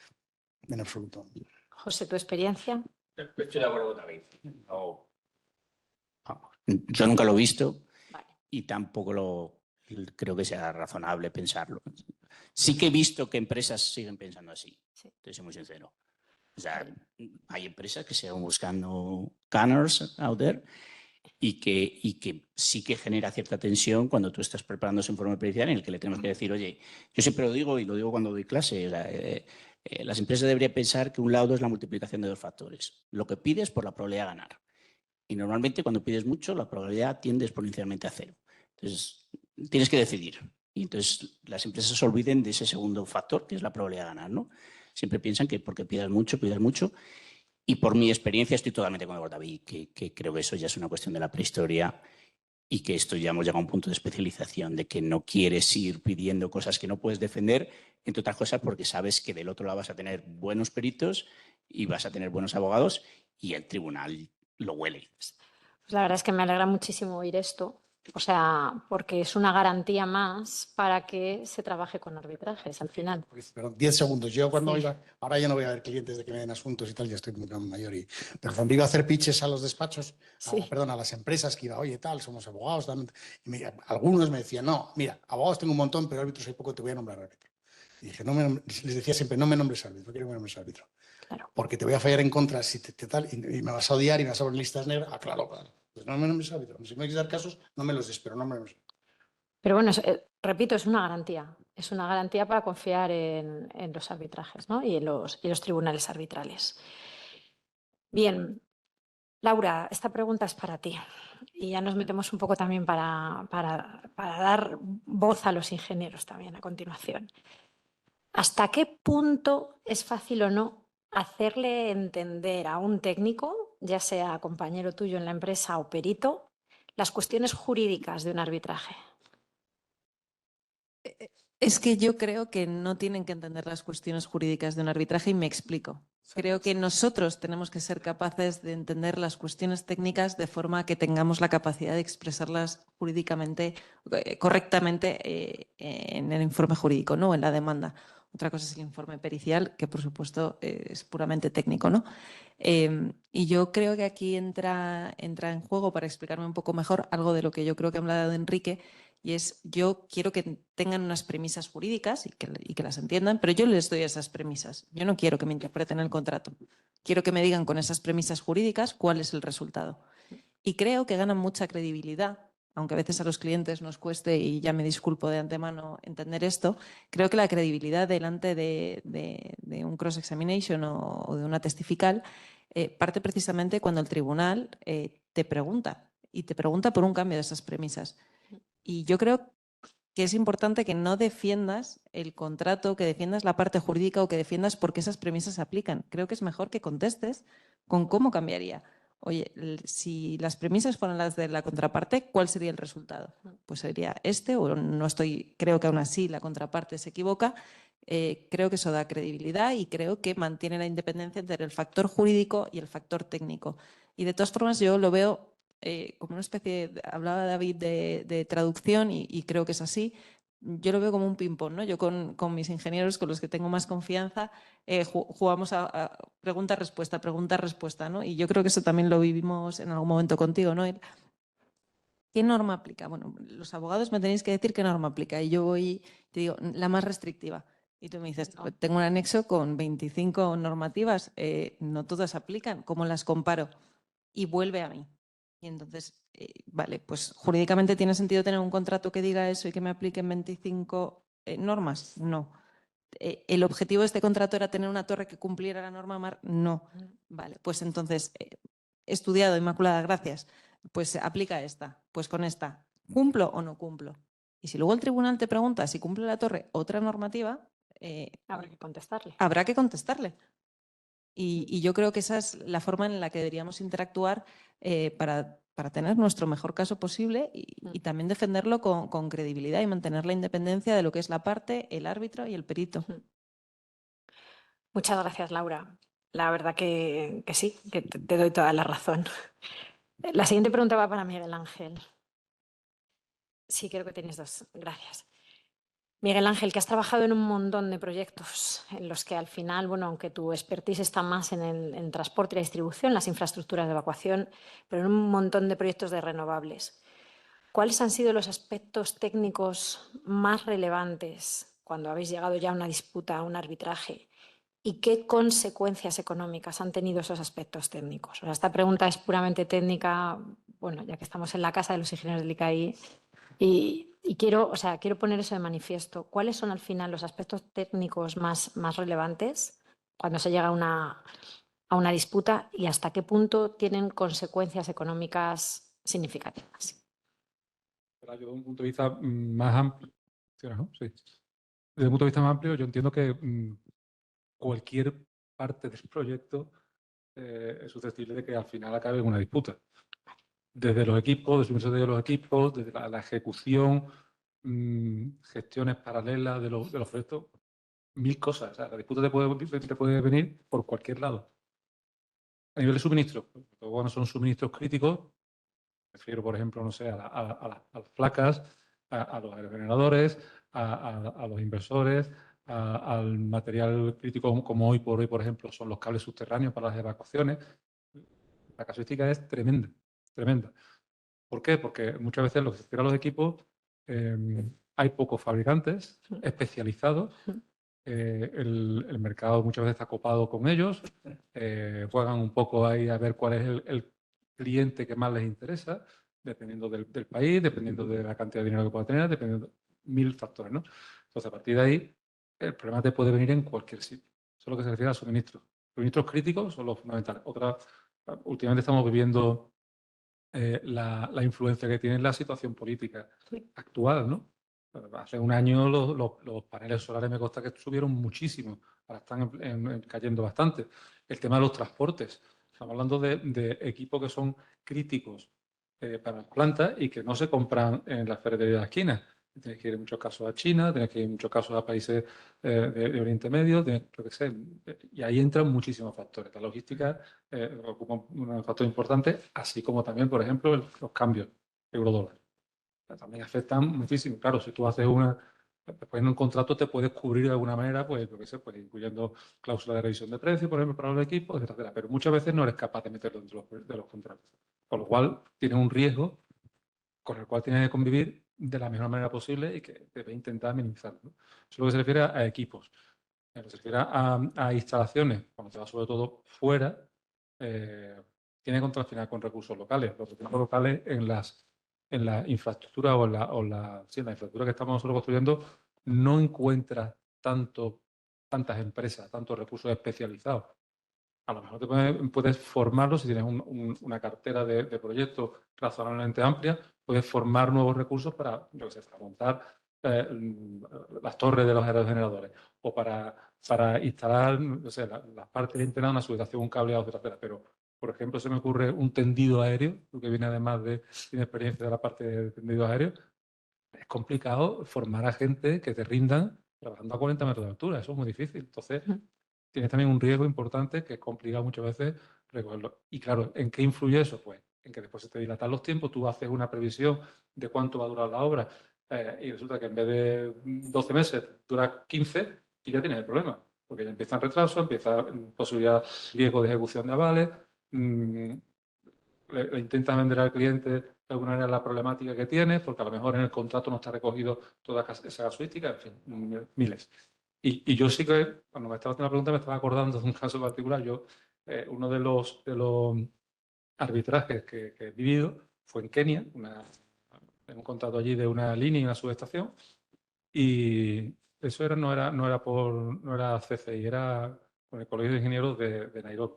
en absoluto. José, ¿tu experiencia? Estoy de acuerdo con David. Yo nunca lo he visto y tampoco creo que sea razonable pensarlo. Sí que he visto que empresas siguen pensando así, te soy muy sincero. O sea, hay empresas que siguen buscando canners out there y que sí que genera cierta tensión cuando tú estás preparando ese informe pericial en el que le tenemos que decir, oye, yo siempre lo digo y lo digo cuando doy clase, o sea, las empresas deberían pensar que un laudo es la multiplicación de dos factores. Lo que pides por la probabilidad de ganar. Y normalmente cuando pides mucho, la probabilidad tiende exponencialmente a cero. Entonces, tienes que decidir. Y entonces las empresas se olviden de ese segundo factor, que es la probabilidad de ganar, ¿no? Siempre piensan que porque pidas mucho. Y por mi experiencia estoy totalmente con David, que creo que eso ya es una cuestión de la prehistoria y que esto ya hemos llegado a un punto de especialización, de que no quieres ir pidiendo cosas que no puedes defender, entre otras cosas porque sabes que del otro lado vas a tener buenos peritos y vas a tener buenos abogados y el tribunal lo huele. Pues la verdad es que me alegra muchísimo oír esto, O sea, porque es una garantía más para que se trabaje con arbitrajes al final. Perdón, 10 segundos. Yo cuando Sí. iba, ahora ya no voy a ver clientes de que me den asuntos y tal, ya estoy muy mayor. Pero cuando iba a hacer pitches a los despachos, Sí. perdón, a las empresas que iba, oye, tal, somos abogados, tal, y algunos me decían, no, mira, abogados tengo un montón, pero árbitros hay poco, te voy a nombrar árbitro. Y dije, les decía siempre, no me nombres árbitro, quiero que me nombres árbitro. Claro. Porque te voy a fallar en contra si tal, y me vas a odiar y me vas a poner listas negras. Ah, claro. Pues no me nombres árbitro. Si me quieres dar casos, no me los des, pero no me nombres. Pero bueno, repito, es una garantía. Es una garantía para confiar en los arbitrajes, ¿no? y en los tribunales arbitrales. Bien, Laura, esta pregunta es para ti. Y ya nos metemos un poco también para dar voz a los ingenieros también a continuación. ¿Hasta qué punto es fácil o no hacerle entender a un técnico, ya sea compañero tuyo en la empresa o perito, las cuestiones jurídicas de un arbitraje? Es que yo creo que no tienen que entender las cuestiones jurídicas de un arbitraje y me explico. Creo que nosotros tenemos que ser capaces de entender las cuestiones técnicas de forma que tengamos la capacidad de expresarlas jurídicamente, correctamente en el informe jurídico, no en la demanda. Otra cosa es el informe pericial, que por supuesto es puramente técnico, ¿no? Y yo creo que aquí entra en juego, para explicarme un poco mejor, algo de lo que yo creo que ha hablado Enrique, y es, yo quiero que tengan unas premisas jurídicas y que las entiendan, pero yo les doy esas premisas. Yo no quiero que me interpreten el contrato. Quiero que me digan con esas premisas jurídicas cuál es el resultado. Y creo que ganan mucha credibilidad, aunque a veces a los clientes nos cueste, y ya me disculpo de antemano entender esto, creo que la credibilidad delante de un cross-examination o de una testifical parte precisamente cuando el tribunal te pregunta, y te pregunta por un cambio de esas premisas. Y yo creo que es importante que no defiendas el contrato, que defiendas la parte jurídica o que defiendas por qué esas premisas se aplican. Creo que es mejor que contestes con cómo cambiaría. Oye, si las premisas fueran las de la contraparte, ¿cuál sería el resultado? Pues sería este, o no estoy, creo que aún así la contraparte se equivoca. Creo que eso da credibilidad y creo que mantiene la independencia entre el factor jurídico y el factor técnico. Y de todas formas yo lo veo como una especie, hablaba David de traducción y creo que es así. Yo lo veo como un ping-pong, ¿no? Yo con mis ingenieros, con los que tengo más confianza, jugamos a pregunta-respuesta, ¿no? Y yo creo que eso también lo vivimos en algún momento contigo, ¿no? ¿Qué norma aplica? Bueno, los abogados me tenéis que decir qué norma aplica y yo voy, te digo, la más restrictiva. Y tú me dices, tengo un anexo con 25 normativas, no todas aplican, ¿cómo las comparo? Y vuelve a mí. Y entonces, vale, pues jurídicamente tiene sentido tener un contrato que diga eso y que me apliquen 25 normas. No. ¿El objetivo de este contrato era tener una torre que cumpliera la norma MAR? No. Vale, pues entonces, estudiado, Inmaculada, gracias. Pues aplica esta. Pues con esta, ¿cumplo o no cumplo? Y si luego el tribunal te pregunta si cumple la torre otra normativa, habrá que contestarle. Habrá que contestarle. Y yo creo que esa es la forma en la que deberíamos interactuar para tener nuestro mejor caso posible y también defenderlo con credibilidad y mantener la independencia de lo que es la parte, el árbitro y el perito. Muchas gracias, Laura. La verdad que sí, que te doy toda la razón. La siguiente pregunta va para Miguel Ángel. Sí, creo que tienes dos. Gracias. Miguel Ángel, que has trabajado en un montón de proyectos en los que al final, bueno, aunque tu expertise está más en el transporte y la distribución, las infraestructuras de evacuación, pero en un montón de proyectos de renovables. ¿Cuáles han sido los aspectos técnicos más relevantes cuando habéis llegado ya a una disputa, a un arbitraje? ¿Y qué consecuencias económicas han tenido esos aspectos técnicos? O sea, esta pregunta es puramente técnica, bueno, ya que estamos en la casa de los ingenieros del ICAI, y quiero poner eso de manifiesto. ¿Cuáles son al final los aspectos técnicos más relevantes cuando se llega a una disputa y hasta qué punto tienen consecuencias económicas significativas? Yo desde un punto de vista más amplio, ¿no? Sí. Desde un punto de vista más amplio, yo entiendo que cualquier parte del proyecto es susceptible de que al final acabe en una disputa. Desde los equipos, desde el suministro de los equipos, desde la ejecución, gestiones paralelas de los proyectos, mil cosas. O sea, la disputa te puede venir por cualquier lado. A nivel de suministro, bueno, son suministros críticos, Me refiero, por ejemplo, no sé, a las placas, a los aerogeneradores, a los inversores, al material crítico como hoy, por ejemplo, son los cables subterráneos para las evacuaciones. La casuística es tremenda, tremenda. ¿Por qué? Porque muchas veces lo que se refiere a los equipos, hay pocos fabricantes especializados. El mercado muchas veces está copado con ellos. Juegan un poco ahí a ver cuál es el cliente que más les interesa, dependiendo del país, dependiendo de la cantidad de dinero que pueda tener, dependiendo de mil factores, ¿no? Entonces, a partir de ahí, el problema te puede venir en cualquier sitio. Eso es lo que se refiere a suministros. Suministros críticos son los fundamentales. Últimamente estamos viviendo la influencia que tiene la situación política actual, ¿no? Hace un año los paneles solares me consta que subieron muchísimo, ahora están cayendo bastante. El tema de los transportes, estamos hablando de equipos que son críticos para las plantas y que no se compran en las ferreterías de la esquina. Tienes que ir en muchos casos a China, tienes que ir en muchos casos a países de Oriente Medio, lo que sea, y ahí entran muchísimos factores. La logística ocupa un factor importante, así como también, por ejemplo, los cambios euro-dólar. También afectan muchísimo. Claro, si tú haces después en un contrato te puedes cubrir de alguna manera, pues, lo que sé, pues incluyendo cláusulas de revisión de precios, por ejemplo, para los equipos, etcétera. Pero muchas veces no eres capaz de meterlo dentro de los contratos. Con lo cual, tienes un riesgo con el cual tienes que convivir de la mejor manera posible y que debes intentar minimizar, ¿no? Eso es lo que se refiere a equipos. En lo que se refiere a instalaciones, cuando te vas sobre todo fuera, tiene que contrafinar con recursos locales. Los recursos locales en la infraestructura o en la infraestructura que estamos nosotros construyendo no encuentras tantas empresas, tantos recursos especializados. A lo mejor puedes formarlos si tienes una cartera de proyectos razonablemente amplia, puedes formar nuevos recursos para, yo qué sé, para montar las torres de los aerogeneradores o para instalar, no sé, las partes internas de una subestación, un cableado, etcétera. Pero, por ejemplo, se me ocurre un tendido aéreo, tú que viene además tiene experiencia de la parte de tendido aéreo, es complicado formar a gente que te rindan trabajando a 40 metros de altura, eso es muy difícil. Entonces, tienes también un riesgo importante que es complicado muchas veces recogerlo. Y claro, ¿en qué influye eso? Pues en que después se te dilatan los tiempos, tú haces una previsión de cuánto va a durar la obra y resulta que en vez de 12 meses dura 15 y ya tienes el problema, porque ya empiezan retrasos, empieza posibilidad, riesgo de ejecución de avales, le intentas vender al cliente de alguna manera la problemática que tienes, porque a lo mejor en el contrato no está recogido toda esa casuística, en fin, miles. Y yo sí que, cuando me estaba haciendo la pregunta, me estaba acordando de un caso particular. Uno de los arbitrajes que he vivido fue en Kenia, en un contrato allí de una línea y una subestación. Y eso no era CCI, era con el Colegio de Ingenieros de Nairobi.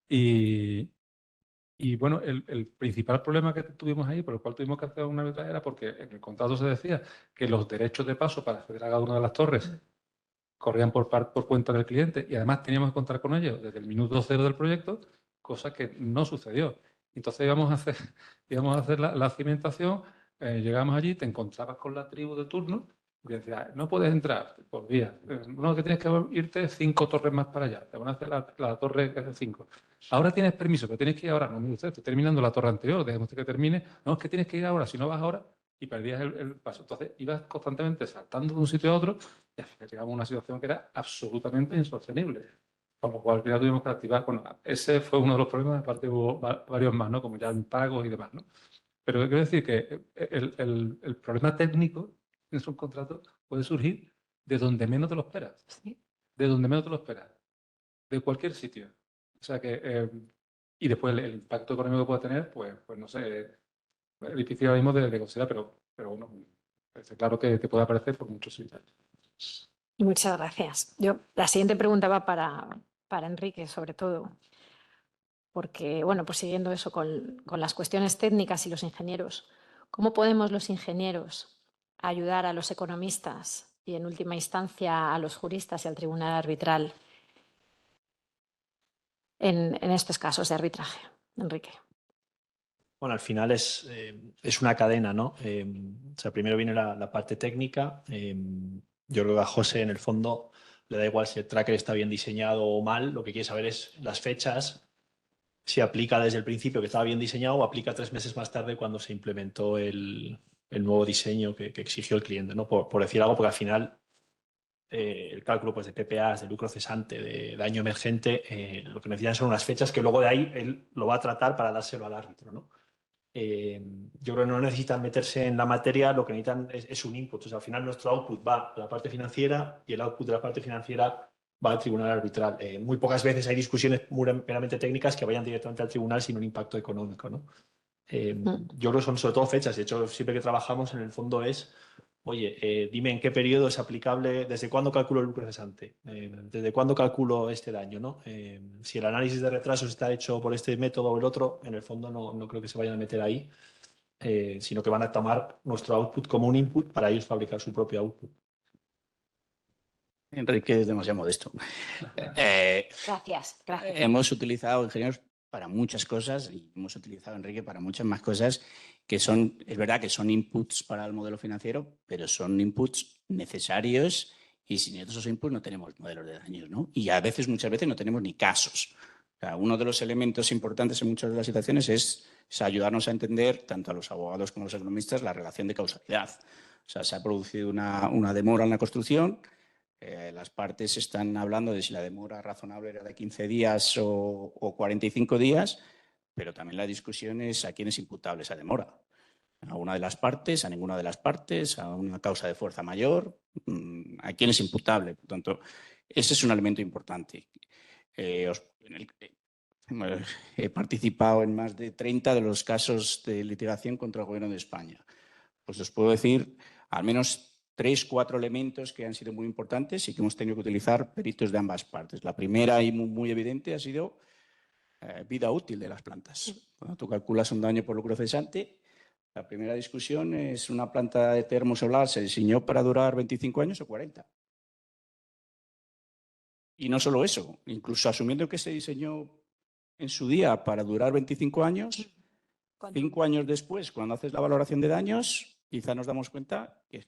Y bueno, el principal problema que tuvimos ahí, por el cual tuvimos que hacer una arbitraje, era porque en el contrato se decía que los derechos de paso para acceder a cada una de las torres corrían por cuenta del cliente y además teníamos que contar con ellos desde el minuto cero del proyecto, cosa que no sucedió. Entonces íbamos a hacer la cimentación, llegamos allí, te encontrabas con la tribu de turno y decía, no puedes entrar por día, no, que tienes que irte 5 torres más para allá, te van a hacer la torre que es de 5. Ahora tienes permiso, pero tienes que ir ahora. No, mire usted, estoy terminando la torre anterior, déjeme usted que termine. No, es que tienes que ir ahora, si no vas ahora, y perdías el paso. Entonces ibas constantemente saltando de un sitio a otro y al final llegamos a una situación que era absolutamente insostenible. Con lo cual, al final tuvimos que activar. Bueno, ese fue uno de los problemas, aparte hubo varios más, ¿no? Como ya en pagos y demás, ¿no? Pero quiero decir que el problema técnico en esos contratos puede surgir de donde menos te lo esperas. Sí. De donde menos te lo esperas. De cualquier sitio. O sea que, y después el impacto económico que puede tener, pues no sé, es difícil ahora mismo de considerar, pero bueno, es claro que te puede aparecer por muchos sitios. Muchas gracias. La siguiente pregunta va para Enrique, sobre todo, porque, bueno, pues siguiendo eso con las cuestiones técnicas y los ingenieros, ¿cómo podemos los ingenieros ayudar a los economistas y, en última instancia, a los juristas y al tribunal arbitral en estos casos de arbitraje? Enrique. Bueno, al final es una cadena, ¿no? O sea, primero viene la parte técnica. Yo creo que a José, en el fondo, le da igual si el tracker está bien diseñado o mal. Lo que quiere saber es las fechas, si aplica desde el principio, que estaba bien diseñado, o aplica 3 meses más tarde cuando se implementó el nuevo diseño que exigió el cliente, ¿no? Por decir algo, porque al final el cálculo pues, de PPAs, de lucro cesante, de daño emergente, lo que necesitan son unas fechas que luego de ahí él lo va a tratar para dárselo al árbitro, ¿no? Yo creo que no necesitan meterse en la materia, lo que necesitan es un input. O sea, al final nuestro output va a la parte financiera y el output de la parte financiera va al tribunal arbitral. Muy pocas veces hay discusiones meramente técnicas que vayan directamente al tribunal sin un impacto económico, ¿no? Yo creo que son sobre todo fechas. De hecho, siempre que trabajamos en el fondo es, oye, dime en qué periodo es aplicable, desde cuándo calculo el lucro cesante, desde cuándo calculo este daño, ¿no? Si el análisis de retrasos está hecho por este método o el otro, en el fondo no creo que se vayan a meter ahí, sino que van a tomar nuestro output como un input para ellos fabricar su propio output. Enrique es demasiado modesto. Gracias. Hemos utilizado ingenieros para muchas cosas y hemos utilizado a Enrique para muchas más cosas que son, es verdad que son inputs para el modelo financiero, pero son inputs necesarios y sin esos inputs no tenemos modelos de daños, ¿no? Y a veces, muchas veces no tenemos ni casos. O sea, uno de los elementos importantes en muchas de las situaciones es ayudarnos a entender, tanto a los abogados como a los economistas, la relación de causalidad. O sea, se ha producido una demora en la construcción. Las partes están hablando de si la demora razonable era de 15 días o 45 días, pero también la discusión es a quién es imputable esa demora. A una de las partes, a ninguna de las partes, a una causa de fuerza mayor, a quién es imputable. Por tanto, ese es un elemento importante. He participado en más de 30 de los casos de litigación contra el Gobierno de España. Pues os puedo decir al menos 3, 4 elementos que han sido muy importantes y que hemos tenido que utilizar peritos de ambas partes. La primera y muy evidente ha sido vida útil de las plantas. Cuando tú calculas un daño por lucro cesante, la primera discusión es una planta de termosolar se diseñó para durar 25 años o 40. Y no solo eso, incluso asumiendo que se diseñó en su día para durar 25 años, 5 años después, cuando haces la valoración de daños, quizá nos damos cuenta que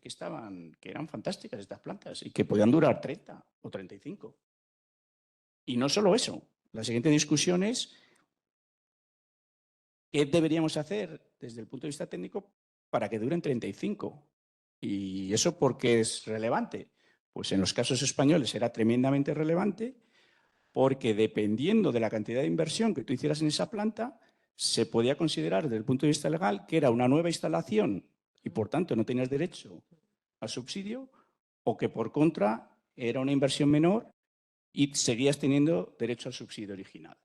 eran fantásticas estas plantas y que podían durar 30 o 35. Y no solo eso, la siguiente discusión es qué deberíamos hacer desde el punto de vista técnico para que duren 35. ¿Y eso por qué es relevante? Pues en los casos españoles era tremendamente relevante porque dependiendo de la cantidad de inversión que tú hicieras en esa planta, se podía considerar desde el punto de vista legal que era una nueva instalación y por tanto no tenías derecho al subsidio, o que por contra era una inversión menor y seguías teniendo derecho al subsidio original.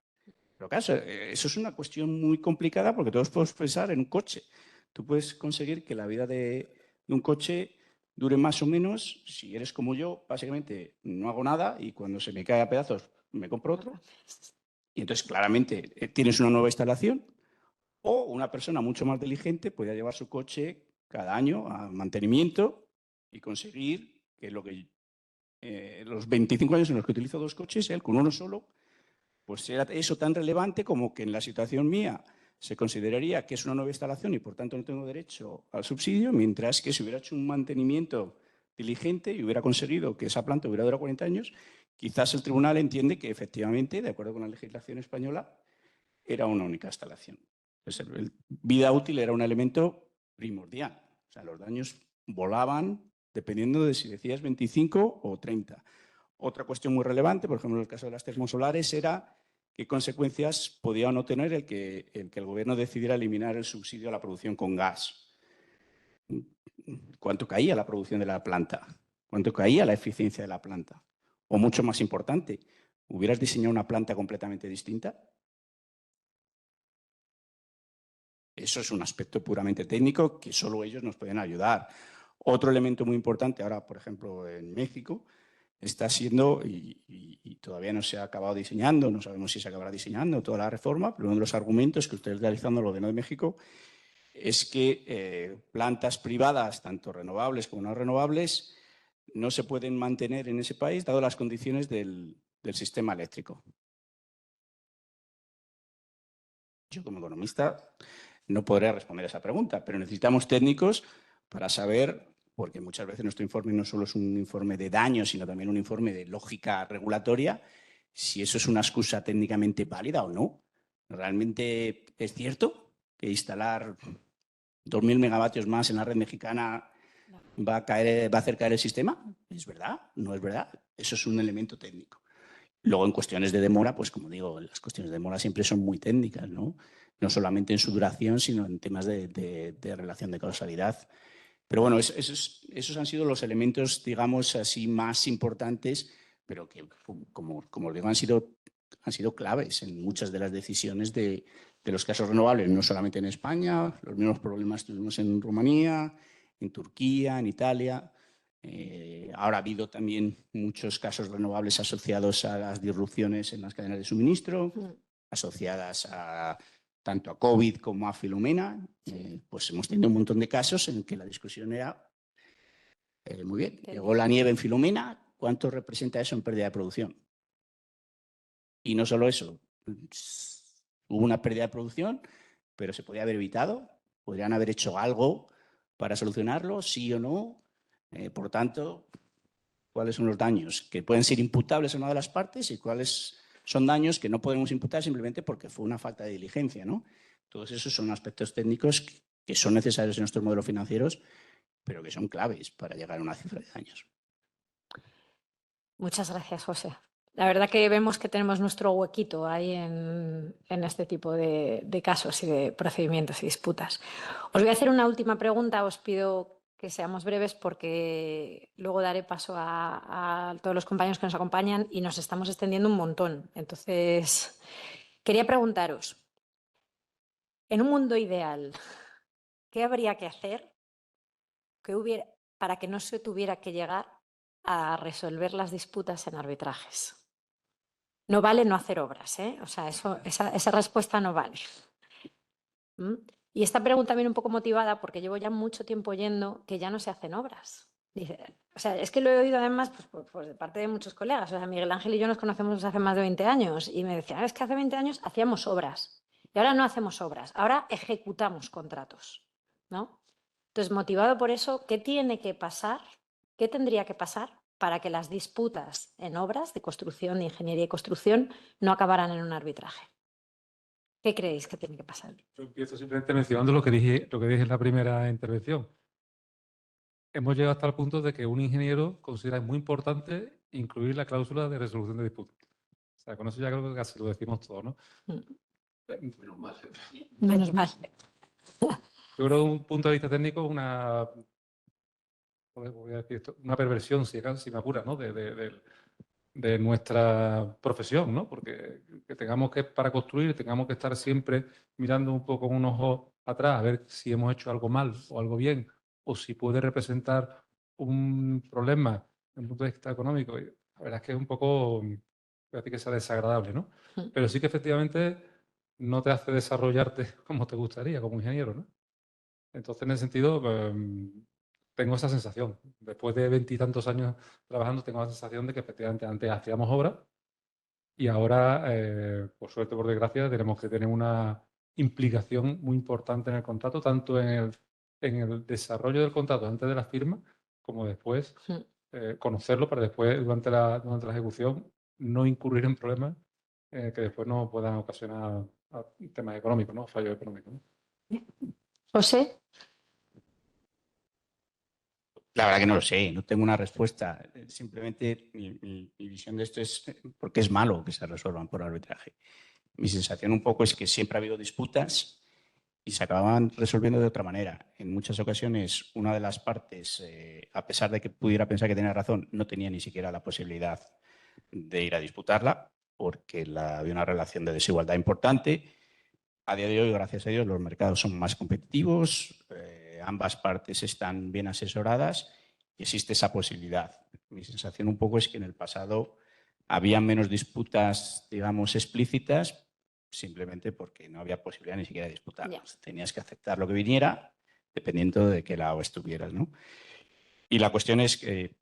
Pero claro, eso es una cuestión muy complicada porque todos podemos pensar en un coche. Tú puedes conseguir que la vida de un coche dure más o menos, si eres como yo, básicamente no hago nada y cuando se me cae a pedazos me compro otro. Y entonces claramente tienes una nueva instalación. O una persona mucho más diligente podría llevar su coche cada año a mantenimiento y conseguir que los 25 años en los que utilizo 2 coches, él con uno solo, pues era eso tan relevante como que en la situación mía se consideraría que es una nueva instalación y por tanto no tengo derecho al subsidio, mientras que si hubiera hecho un mantenimiento diligente y hubiera conseguido que esa planta hubiera durado 40 años, quizás el tribunal entiende que efectivamente, de acuerdo con la legislación española, era una única instalación. Entonces, vida útil era un elemento primordial. O sea, los daños volaban dependiendo de si decías 25 o 30. Otra cuestión muy relevante, por ejemplo, en el caso de las termosolares, era qué consecuencias podía o no tener el que el gobierno decidiera eliminar el subsidio a la producción con gas. ¿Cuánto caía la producción de la planta? ¿Cuánto caía la eficiencia de la planta? O mucho más importante, ¿hubieras diseñado una planta completamente distinta? Eso es un aspecto puramente técnico que solo ellos nos pueden ayudar. Otro elemento muy importante ahora, por ejemplo, en México, está siendo, y todavía no se ha acabado diseñando, no sabemos si se acabará diseñando toda la reforma, pero uno de los argumentos que ustedes realizando el Gobierno de México es que plantas privadas, tanto renovables como no renovables, no se pueden mantener en ese país dado las condiciones del sistema eléctrico. Yo como economista no podré responder a esa pregunta, pero necesitamos técnicos para saber, porque muchas veces nuestro informe no solo es un informe de daño, sino también un informe de lógica regulatoria, si eso es una excusa técnicamente válida o no. ¿Realmente es cierto que instalar 2.000 megavatios más en la red mexicana va a hacer caer el sistema? ¿Es verdad? ¿No es verdad? Eso es un elemento técnico. Luego, en cuestiones de demora, pues como digo, las cuestiones de demora siempre son muy técnicas, ¿no? No solamente en su duración, sino en temas de relación de causalidad. Pero bueno, esos han sido los elementos, digamos, así más importantes, pero que, como digo, han sido claves en muchas de las decisiones de los casos renovables, no solamente en España, los mismos problemas tuvimos en Rumanía, en Turquía, en Italia. Ahora ha habido también muchos casos renovables asociados a las disrupciones en las cadenas de suministro, asociadas tanto a COVID como a Filomena. Pues hemos tenido un montón de casos en que la discusión era, muy bien, llegó la nieve en Filomena, ¿cuánto representa eso en pérdida de producción? Y no solo eso, hubo una pérdida de producción, pero se podía haber evitado, podrían haber hecho algo para solucionarlo, sí o no. Por tanto, ¿cuáles son los daños que pueden ser imputables a una de las partes y cuáles son daños que no podemos imputar simplemente porque fue una falta de diligencia, ¿no? Todos esos son aspectos técnicos que son necesarios en nuestros modelos financieros, pero que son claves para llegar a una cifra de daños. Muchas gracias, José. La verdad que vemos que tenemos nuestro huequito ahí en este tipo de casos y de procedimientos y disputas. Os voy a hacer una última pregunta. Os pido que seamos breves porque luego daré paso a todos los compañeros que nos acompañan y nos estamos extendiendo un montón. Entonces, quería preguntaros, en un mundo ideal, ¿qué habría que hacer para que no se tuviera que llegar a resolver las disputas en arbitrajes? No vale no hacer obras, ¿eh? O sea, esa respuesta no vale. Y esta pregunta viene un poco motivada porque llevo ya mucho tiempo oyendo que ya no se hacen obras. Dice, o sea, es que lo he oído además pues de parte de muchos colegas. O sea, Miguel Ángel y yo nos conocemos hace más de 20 años y me decían, es que hace 20 años hacíamos obras y ahora no hacemos obras, ahora ejecutamos contratos, ¿no? Entonces, motivado por eso, ¿qué tiene que pasar? ¿Qué tendría que pasar para que las disputas en obras de construcción, de ingeniería y construcción no acabaran en un arbitraje? ¿Qué creéis que tiene que pasar? Yo empiezo simplemente mencionando lo que dije en la primera intervención. Hemos llegado hasta el punto de que un ingeniero considera muy importante incluir la cláusula de resolución de disputas. O sea, con eso ya creo que casi lo decimos todo, ¿no? Menos mal. Menos mal. Yo creo que desde un punto de vista técnico, voy a decir esto, una perversión, si me apura, ¿no? de nuestra profesión, ¿no? Porque que tengamos que, para construir, tengamos que estar siempre mirando un poco con un ojo atrás a ver si hemos hecho algo mal o algo bien, o si puede representar un problema desde un punto de vista económico. Y la verdad es que es un poco, voy a decir que sea desagradable, ¿no? Pero sí que efectivamente no te hace desarrollarte como te gustaría como ingeniero, ¿no? Entonces, en ese sentido, tengo esa sensación. Después de 20 y tantos años trabajando, tengo la sensación de que efectivamente antes hacíamos obras y ahora, por suerte o por desgracia, tenemos que tener una implicación muy importante en el contrato, tanto en el desarrollo del contrato antes de la firma, como después conocerlo para después, durante la ejecución, no incurrir en problemas que después nos puedan ocasionar temas económicos, ¿no? Fallos económicos, ¿no? José. La verdad que no lo sé, no tengo una respuesta. Simplemente mi visión de esto es porque es malo que se resuelvan por arbitraje. Mi sensación un poco es que siempre ha habido disputas y se acababan resolviendo de otra manera. En muchas ocasiones, una de las partes, a pesar de que pudiera pensar que tenía razón, no tenía ni siquiera la posibilidad de ir a disputarla porque había una relación de desigualdad importante. A día de hoy, gracias a Dios, los mercados son más competitivos, ambas partes están bien asesoradas y existe esa posibilidad. Mi sensación un poco es que en el pasado había menos disputas, digamos, explícitas, simplemente porque no había posibilidad ni siquiera de disputarlas. Tenías que aceptar lo que viniera, dependiendo de qué lado estuvieras, ¿no? Y la cuestión es que,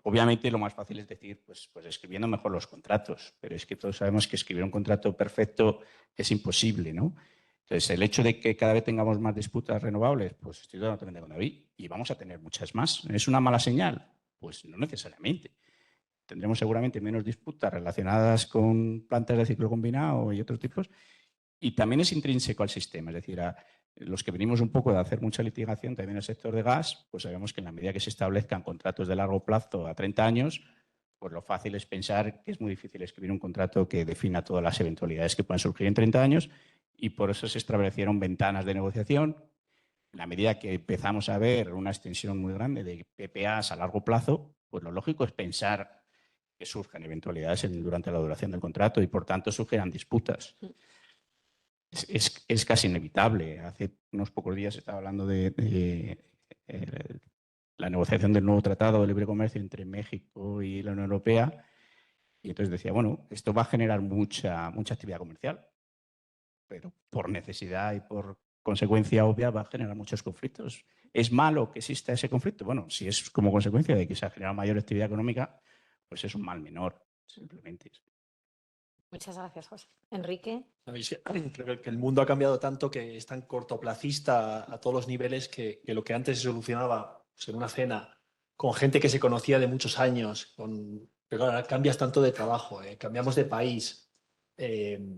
obviamente, lo más fácil es decir, pues escribiendo mejor los contratos, pero es que todos sabemos que escribir un contrato perfecto es imposible, ¿no? Entonces, el hecho de que cada vez tengamos más disputas renovables, pues estoy totalmente con David, y vamos a tener muchas más. ¿Es una mala señal? Pues no necesariamente. Tendremos seguramente menos disputas relacionadas con plantas de ciclo combinado y otros tipos, Y también es intrínseco al sistema, es decir, a los que venimos un poco de hacer mucha litigación también en el sector de gas, pues sabemos que en la medida que se establezcan contratos de largo plazo a 30 años, pues lo fácil es pensar que es muy difícil escribir un contrato que defina todas las eventualidades que puedan surgir en 30 años y por eso se establecieron ventanas de negociación. En la medida que empezamos a ver una extensión muy grande de PPAs a largo plazo, pues lo lógico es pensar que surjan eventualidades durante la duración del contrato y por tanto surgirán disputas. Es casi inevitable. Hace unos pocos días estaba hablando de la negociación del nuevo tratado de libre comercio entre México y la Unión Europea y entonces decía, bueno, esto va a generar mucha actividad comercial, pero por necesidad y por consecuencia obvia va a generar muchos conflictos. ¿Es malo que exista ese conflicto? Bueno, si es como consecuencia de que se ha generado mayor actividad económica, pues es un mal menor, simplemente. Muchas gracias, José. Enrique. Sabéis, creo que el mundo ha cambiado tanto que es tan cortoplacista a todos los niveles que lo que antes se solucionaba pues, en una cena con gente que se conocía de muchos años, pero ahora cambias tanto de trabajo, cambiamos de país, que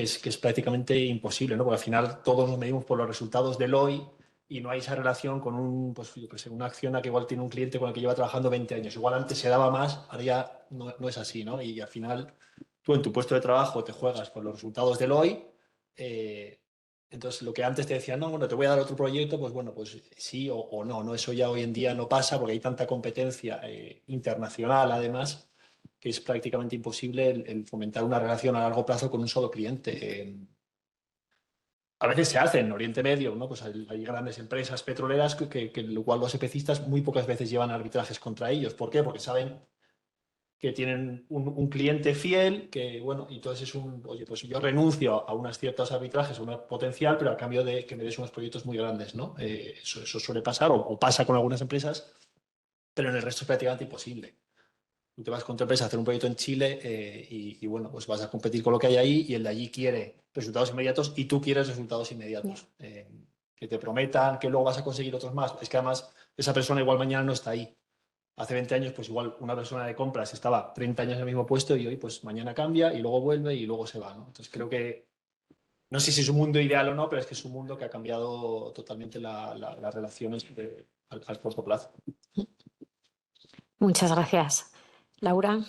es prácticamente imposible, ¿no? Porque al final todos nos medimos por los resultados del hoy y no hay esa relación con pues, yo qué sé, una acción que igual tiene un cliente con el que lleva trabajando 20 años. Igual antes se daba más, ahora ya no es así, ¿no? Y al final tú en tu puesto de trabajo te juegas con los resultados del hoy. Entonces, lo que antes te decían, no, bueno, te voy a dar otro proyecto, pues bueno, pues sí o no, ¿no? Eso ya hoy en día no pasa porque hay tanta competencia internacional, además, que es prácticamente imposible el fomentar una relación a largo plazo con un solo cliente. A veces se hace en Oriente Medio, ¿no? Pues hay grandes empresas petroleras que lo cual los EPCistas muy pocas veces llevan arbitrajes contra ellos. ¿Por qué? Porque saben que tienen un cliente fiel, que bueno, y entonces oye, pues yo renuncio a unos ciertos arbitrajes, a un potencial, pero a cambio de que me des unos proyectos muy grandes, ¿no? Eso suele pasar o pasa con algunas empresas, pero en el resto es prácticamente imposible. Tú te vas con tu empresa a hacer un proyecto en Chile y bueno, pues vas a competir con lo que hay ahí y el de allí quiere resultados inmediatos y tú quieres resultados inmediatos. Que te prometan que luego vas a conseguir otros más. Es que además esa persona igual mañana no está ahí. Hace 20 años, pues igual una persona de compras estaba 30 años en el mismo puesto y hoy pues mañana cambia y luego vuelve y luego se va, ¿no? Entonces creo que, no sé si es un mundo ideal o no, pero es que es un mundo que ha cambiado totalmente las relaciones al corto plazo. Muchas gracias. Laura.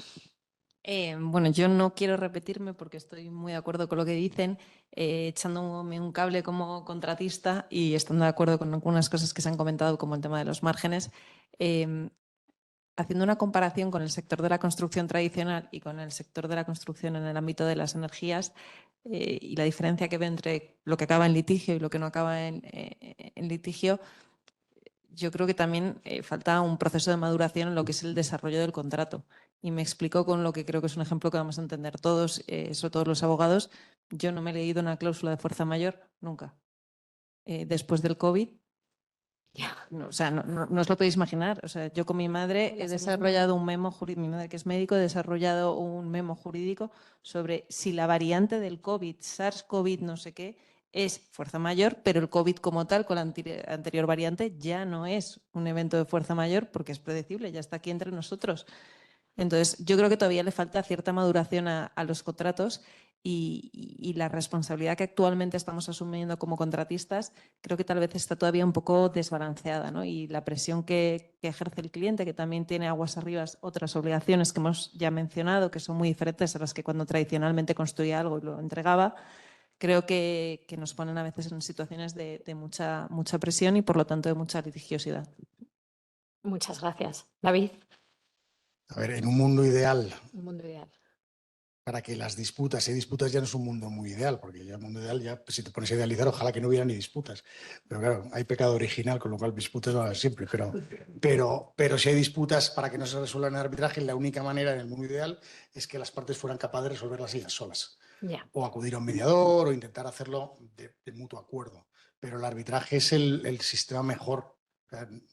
Bueno, yo no quiero repetirme porque estoy muy de acuerdo con lo que dicen, echándome un cable como contratista y estando de acuerdo con algunas cosas que se han comentado, como el tema de los márgenes. Haciendo una comparación con el sector de la construcción tradicional y con el sector de la construcción en el ámbito de las energías y la diferencia que veo entre lo que acaba en litigio y lo que no acaba en litigio, yo creo que también falta un proceso de maduración en lo que es el desarrollo del contrato. Y me explico con lo que creo que es un ejemplo que vamos a entender todos, sobre todo los abogados. Yo no me he leído una cláusula de fuerza mayor nunca. Después del COVID, no, o sea, no os lo podéis imaginar. O sea, yo con mi madre he desarrollado un memo jurídico, mi madre que es médico, he desarrollado un memo jurídico sobre si la variante del COVID, SARS-CoV, no sé qué, es fuerza mayor, pero el COVID como tal, con la anterior variante, ya no es un evento de fuerza mayor porque es predecible, ya está aquí entre nosotros. Entonces, yo creo que todavía le falta cierta maduración a los contratos y la responsabilidad que actualmente estamos asumiendo como contratistas creo que tal vez está todavía un poco desbalanceada, ¿no? Y la presión que ejerce el cliente, que también tiene aguas arriba otras obligaciones que hemos ya mencionado, que son muy diferentes a las que cuando tradicionalmente construía algo y lo entregaba, creo que nos ponen a veces en situaciones de mucha presión y por lo tanto de mucha litigiosidad. Muchas gracias. David. A ver, en un mundo ideal. Un mundo ideal. Para que las disputas, si hay disputas ya no es un mundo muy ideal, porque ya el mundo ideal, ya si te pones a idealizar, ojalá que no hubiera ni disputas. Pero claro, hay pecado original, con lo cual disputas va a haber siempre. Pero si hay disputas para que no se resuelvan en arbitraje, la única manera en el mundo ideal es que las partes fueran capaces de resolverlas ellas solas. Yeah. O acudir a un mediador o intentar hacerlo de mutuo acuerdo. Pero el arbitraje es el sistema mejor.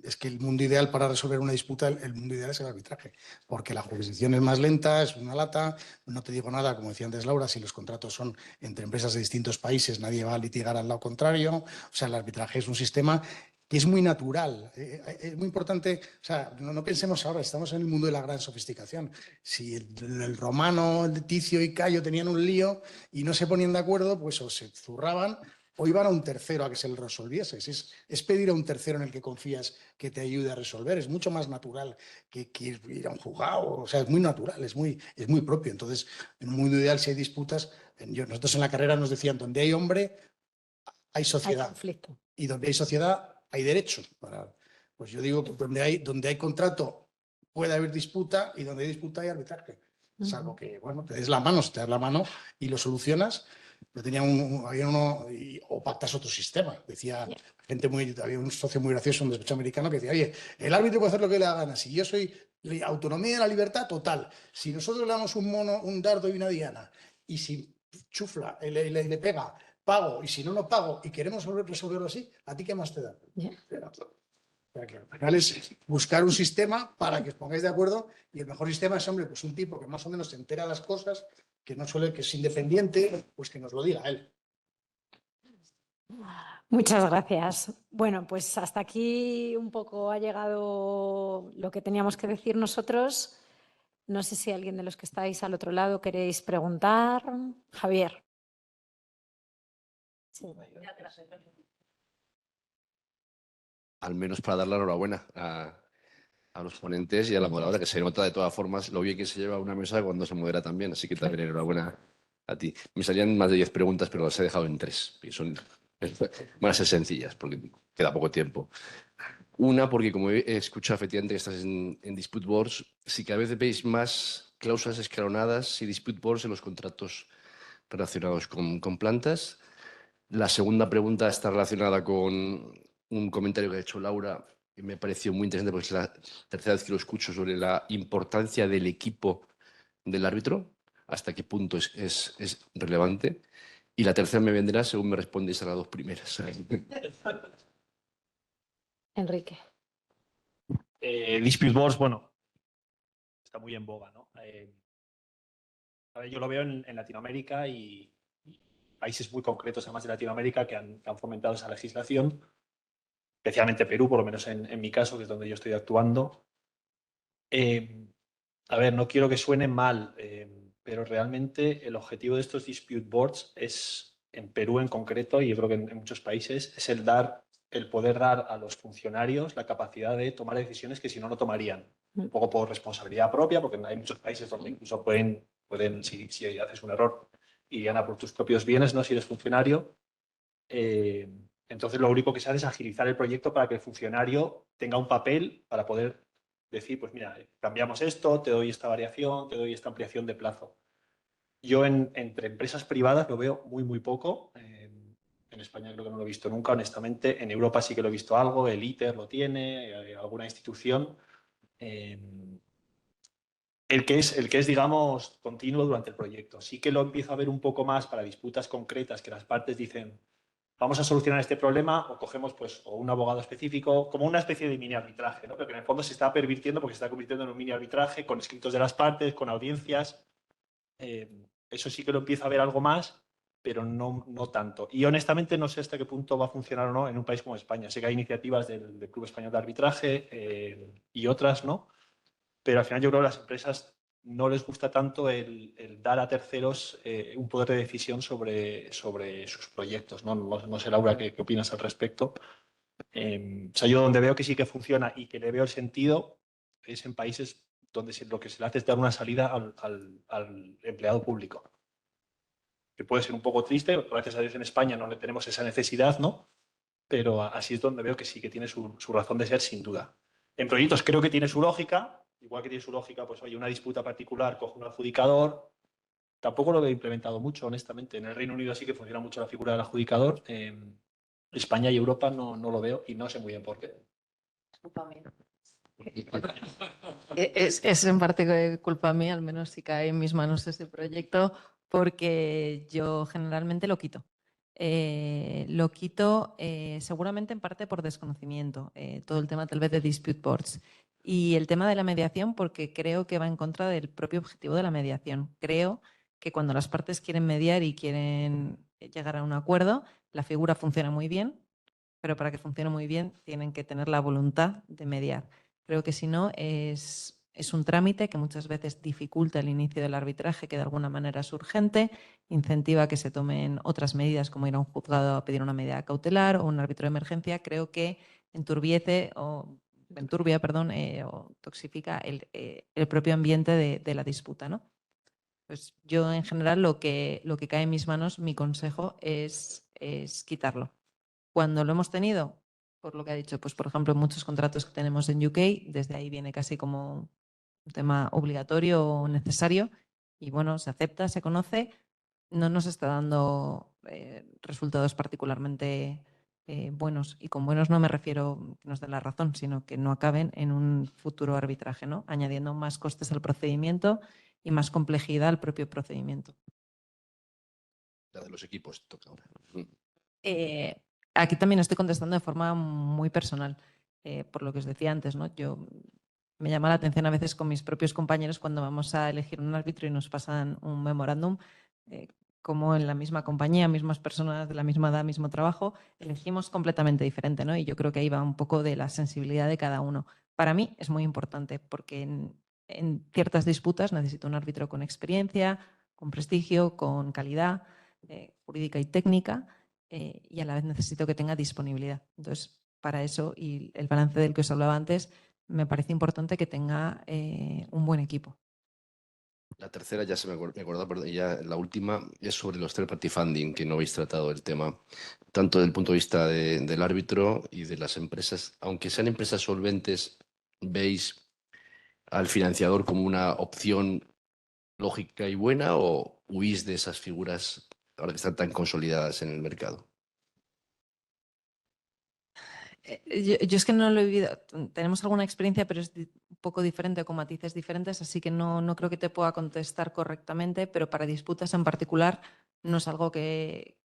Es que el mundo ideal para resolver una disputa, el mundo ideal es el arbitraje, porque la jurisdicción es más lenta, es una lata. No te digo nada, como decía antes Laura, si los contratos son entre empresas de distintos países, nadie va a litigar al lado contrario. O sea, el arbitraje es un sistema que es muy natural. Es muy importante, o sea, no pensemos ahora, estamos en el mundo de la gran sofisticación. Si el romano, el Ticio y Cayo tenían un lío y no se ponían de acuerdo, pues o se zurraban o iban a un tercero a que se le resolviese. Es pedir a un tercero en el que confías que te ayude a resolver. Es mucho más natural que ir a un juzgado. O sea, es muy natural, es muy propio. Entonces, en un mundo ideal, si hay disputas, nosotros en la carrera nos decían, donde hay hombre, hay sociedad. Hay conflicto. Y donde hay sociedad, hay derecho. Pues yo digo que donde hay contrato puede haber disputa y donde hay disputa hay arbitraje. Salvo que, bueno, te das la mano y lo solucionas. Yo tenía había uno, o pactas otro sistema. Decía había un socio muy gracioso, un despacho americano, que decía, oye, el árbitro puede hacer lo que le da gana. Si yo soy autonomía y la libertad total. Si nosotros le damos un mono, un dardo y una diana, y si chufla, le pega, pago, y si no, no pago, y queremos resolverlo así, ¿a ti qué más te da? Al final es buscar un sistema para que os pongáis de acuerdo, y el mejor sistema es, hombre, pues un tipo que más o menos se entera de las cosas, que es independiente, pues que nos lo diga él. Muchas gracias. Bueno, pues hasta aquí un poco ha llegado lo que teníamos que decir nosotros. No sé si alguien de los que estáis al otro lado queréis preguntar. Javier. Sí. Al menos para dar la enhorabuena a los ponentes y a la moderadora, que se nota de todas formas lo bien que se lleva una mesa cuando se modera también. Así que también enhorabuena a ti. Me salían más de 10 preguntas, pero las he dejado en 3. Y van a ser sencillas, porque queda poco tiempo. Una, porque como he escuchado efectivamente que estás en Dispute Boards, si cada vez veis más cláusulas escalonadas y Dispute Boards en los contratos relacionados con plantas. La segunda pregunta está relacionada con un comentario que ha hecho Laura, que me pareció muy interesante porque es la tercera vez que lo escucho, sobre la importancia del equipo del árbitro, hasta qué punto es relevante. Y la tercera me vendrá según me respondéis a las dos primeras. Enrique. Dispute Boards, bueno, está muy en boga, ¿no? A ver, yo lo veo en Latinoamérica y países muy concretos, además de Latinoamérica, que han fomentado esa legislación, especialmente Perú, por lo menos en mi caso, que es donde yo estoy actuando. A ver, no quiero que suene mal, pero realmente el objetivo de estos dispute boards es, en Perú en concreto, y yo creo que en muchos países, es el poder dar a los funcionarios la capacidad de tomar decisiones que si no, no tomarían. Un poco por responsabilidad propia, porque hay muchos países donde incluso pueden si haces un error, irían a por tus propios bienes, ¿no? Si eres funcionario. Entonces, lo único que se hace es agilizar el proyecto para que el funcionario tenga un papel para poder decir, pues mira, cambiamos esto, te doy esta variación, te doy esta ampliación de plazo. Yo entre empresas privadas lo veo muy poco. En España creo que no lo he visto nunca, honestamente. En Europa sí que lo he visto algo, el ITER lo tiene, alguna institución. El que es, digamos, continuo durante el proyecto. Sí que lo empiezo a ver un poco más para disputas concretas, que las partes dicen, vamos a solucionar este problema, o cogemos pues, o un abogado específico, como una especie de mini arbitraje, ¿no? Pero que en el fondo se está pervirtiendo porque se está convirtiendo en un mini arbitraje con escritos de las partes, con audiencias. Eso sí que lo empiezo a ver algo más, pero no tanto. Y honestamente no sé hasta qué punto va a funcionar o no en un país como España. Sé que hay iniciativas del Club Español de Arbitraje y otras, ¿no? Pero al final yo creo que a las empresas no les gusta tanto el dar a terceros un poder de decisión sobre sus proyectos. No sé, Laura, ¿qué opinas al respecto? O sea, yo donde veo que sí que funciona y que le veo el sentido es en países donde lo que se le hace es dar una salida al empleado público. Que puede ser un poco triste, gracias a Dios en España no le tenemos esa necesidad, ¿no? Pero así es donde veo que sí que tiene su razón de ser, sin duda. En proyectos creo que tiene su lógica, igual que tiene su lógica, pues oye, una disputa particular, coge un adjudicador. Tampoco lo he implementado mucho, honestamente. En el Reino Unido sí que funciona mucho la figura del adjudicador. España y Europa no lo veo y no sé muy bien por qué. Es en parte culpa mía, al menos si cae en mis manos este proyecto, porque yo generalmente lo quito. Lo quito seguramente en parte por desconocimiento, todo el tema tal vez de dispute boards. Y el tema de la mediación, porque creo que va en contra del propio objetivo de la mediación. Creo que cuando las partes quieren mediar y quieren llegar a un acuerdo, la figura funciona muy bien, pero para que funcione muy bien tienen que tener la voluntad de mediar. Creo que si no es un trámite que muchas veces dificulta el inicio del arbitraje, que de alguna manera es urgente, incentiva que se tomen otras medidas como ir a un juzgado a pedir una medida cautelar o un árbitro de emergencia. Creo que enturbia o toxifica el propio ambiente de la disputa, ¿no? Pues yo en general lo que cae en mis manos, mi consejo es quitarlo. Cuando lo hemos tenido, por lo que ha dicho, pues por ejemplo, muchos contratos que tenemos en UK, desde ahí viene casi como un tema obligatorio o necesario, y bueno, se acepta, se conoce, no nos está dando resultados particularmente buenos. Y con buenos no me refiero que nos den la razón, sino que no acaben en un futuro arbitraje, ¿no? Añadiendo más costes al procedimiento y más complejidad al propio procedimiento. La de los equipos toca ahora. Aquí también estoy contestando de forma muy personal, por lo que os decía antes, ¿no? Me llama la atención a veces con mis propios compañeros cuando vamos a elegir un árbitro y nos pasan un memorándum, como en la misma compañía, mismas personas de la misma edad, mismo trabajo, elegimos completamente diferente, ¿no? Y yo creo que ahí va un poco de la sensibilidad de cada uno. Para mí es muy importante porque en ciertas disputas necesito un árbitro con experiencia, con prestigio, con calidad jurídica y técnica, y a la vez necesito que tenga disponibilidad. Entonces, para eso y el balance del que os hablaba antes, me parece importante que tenga un buen equipo. La tercera ya se me acordaba, perdón, y ya la última es sobre los third party funding, que no habéis tratado el tema, tanto desde el punto de vista del árbitro y de las empresas. Aunque sean empresas solventes, ¿veis al financiador como una opción lógica y buena o huís de esas figuras ahora que están tan consolidadas en el mercado? Yo es que no lo he vivido. Tenemos alguna experiencia, pero es un poco diferente, con matices diferentes, así que no creo que te pueda contestar correctamente, pero para disputas en particular no es algo que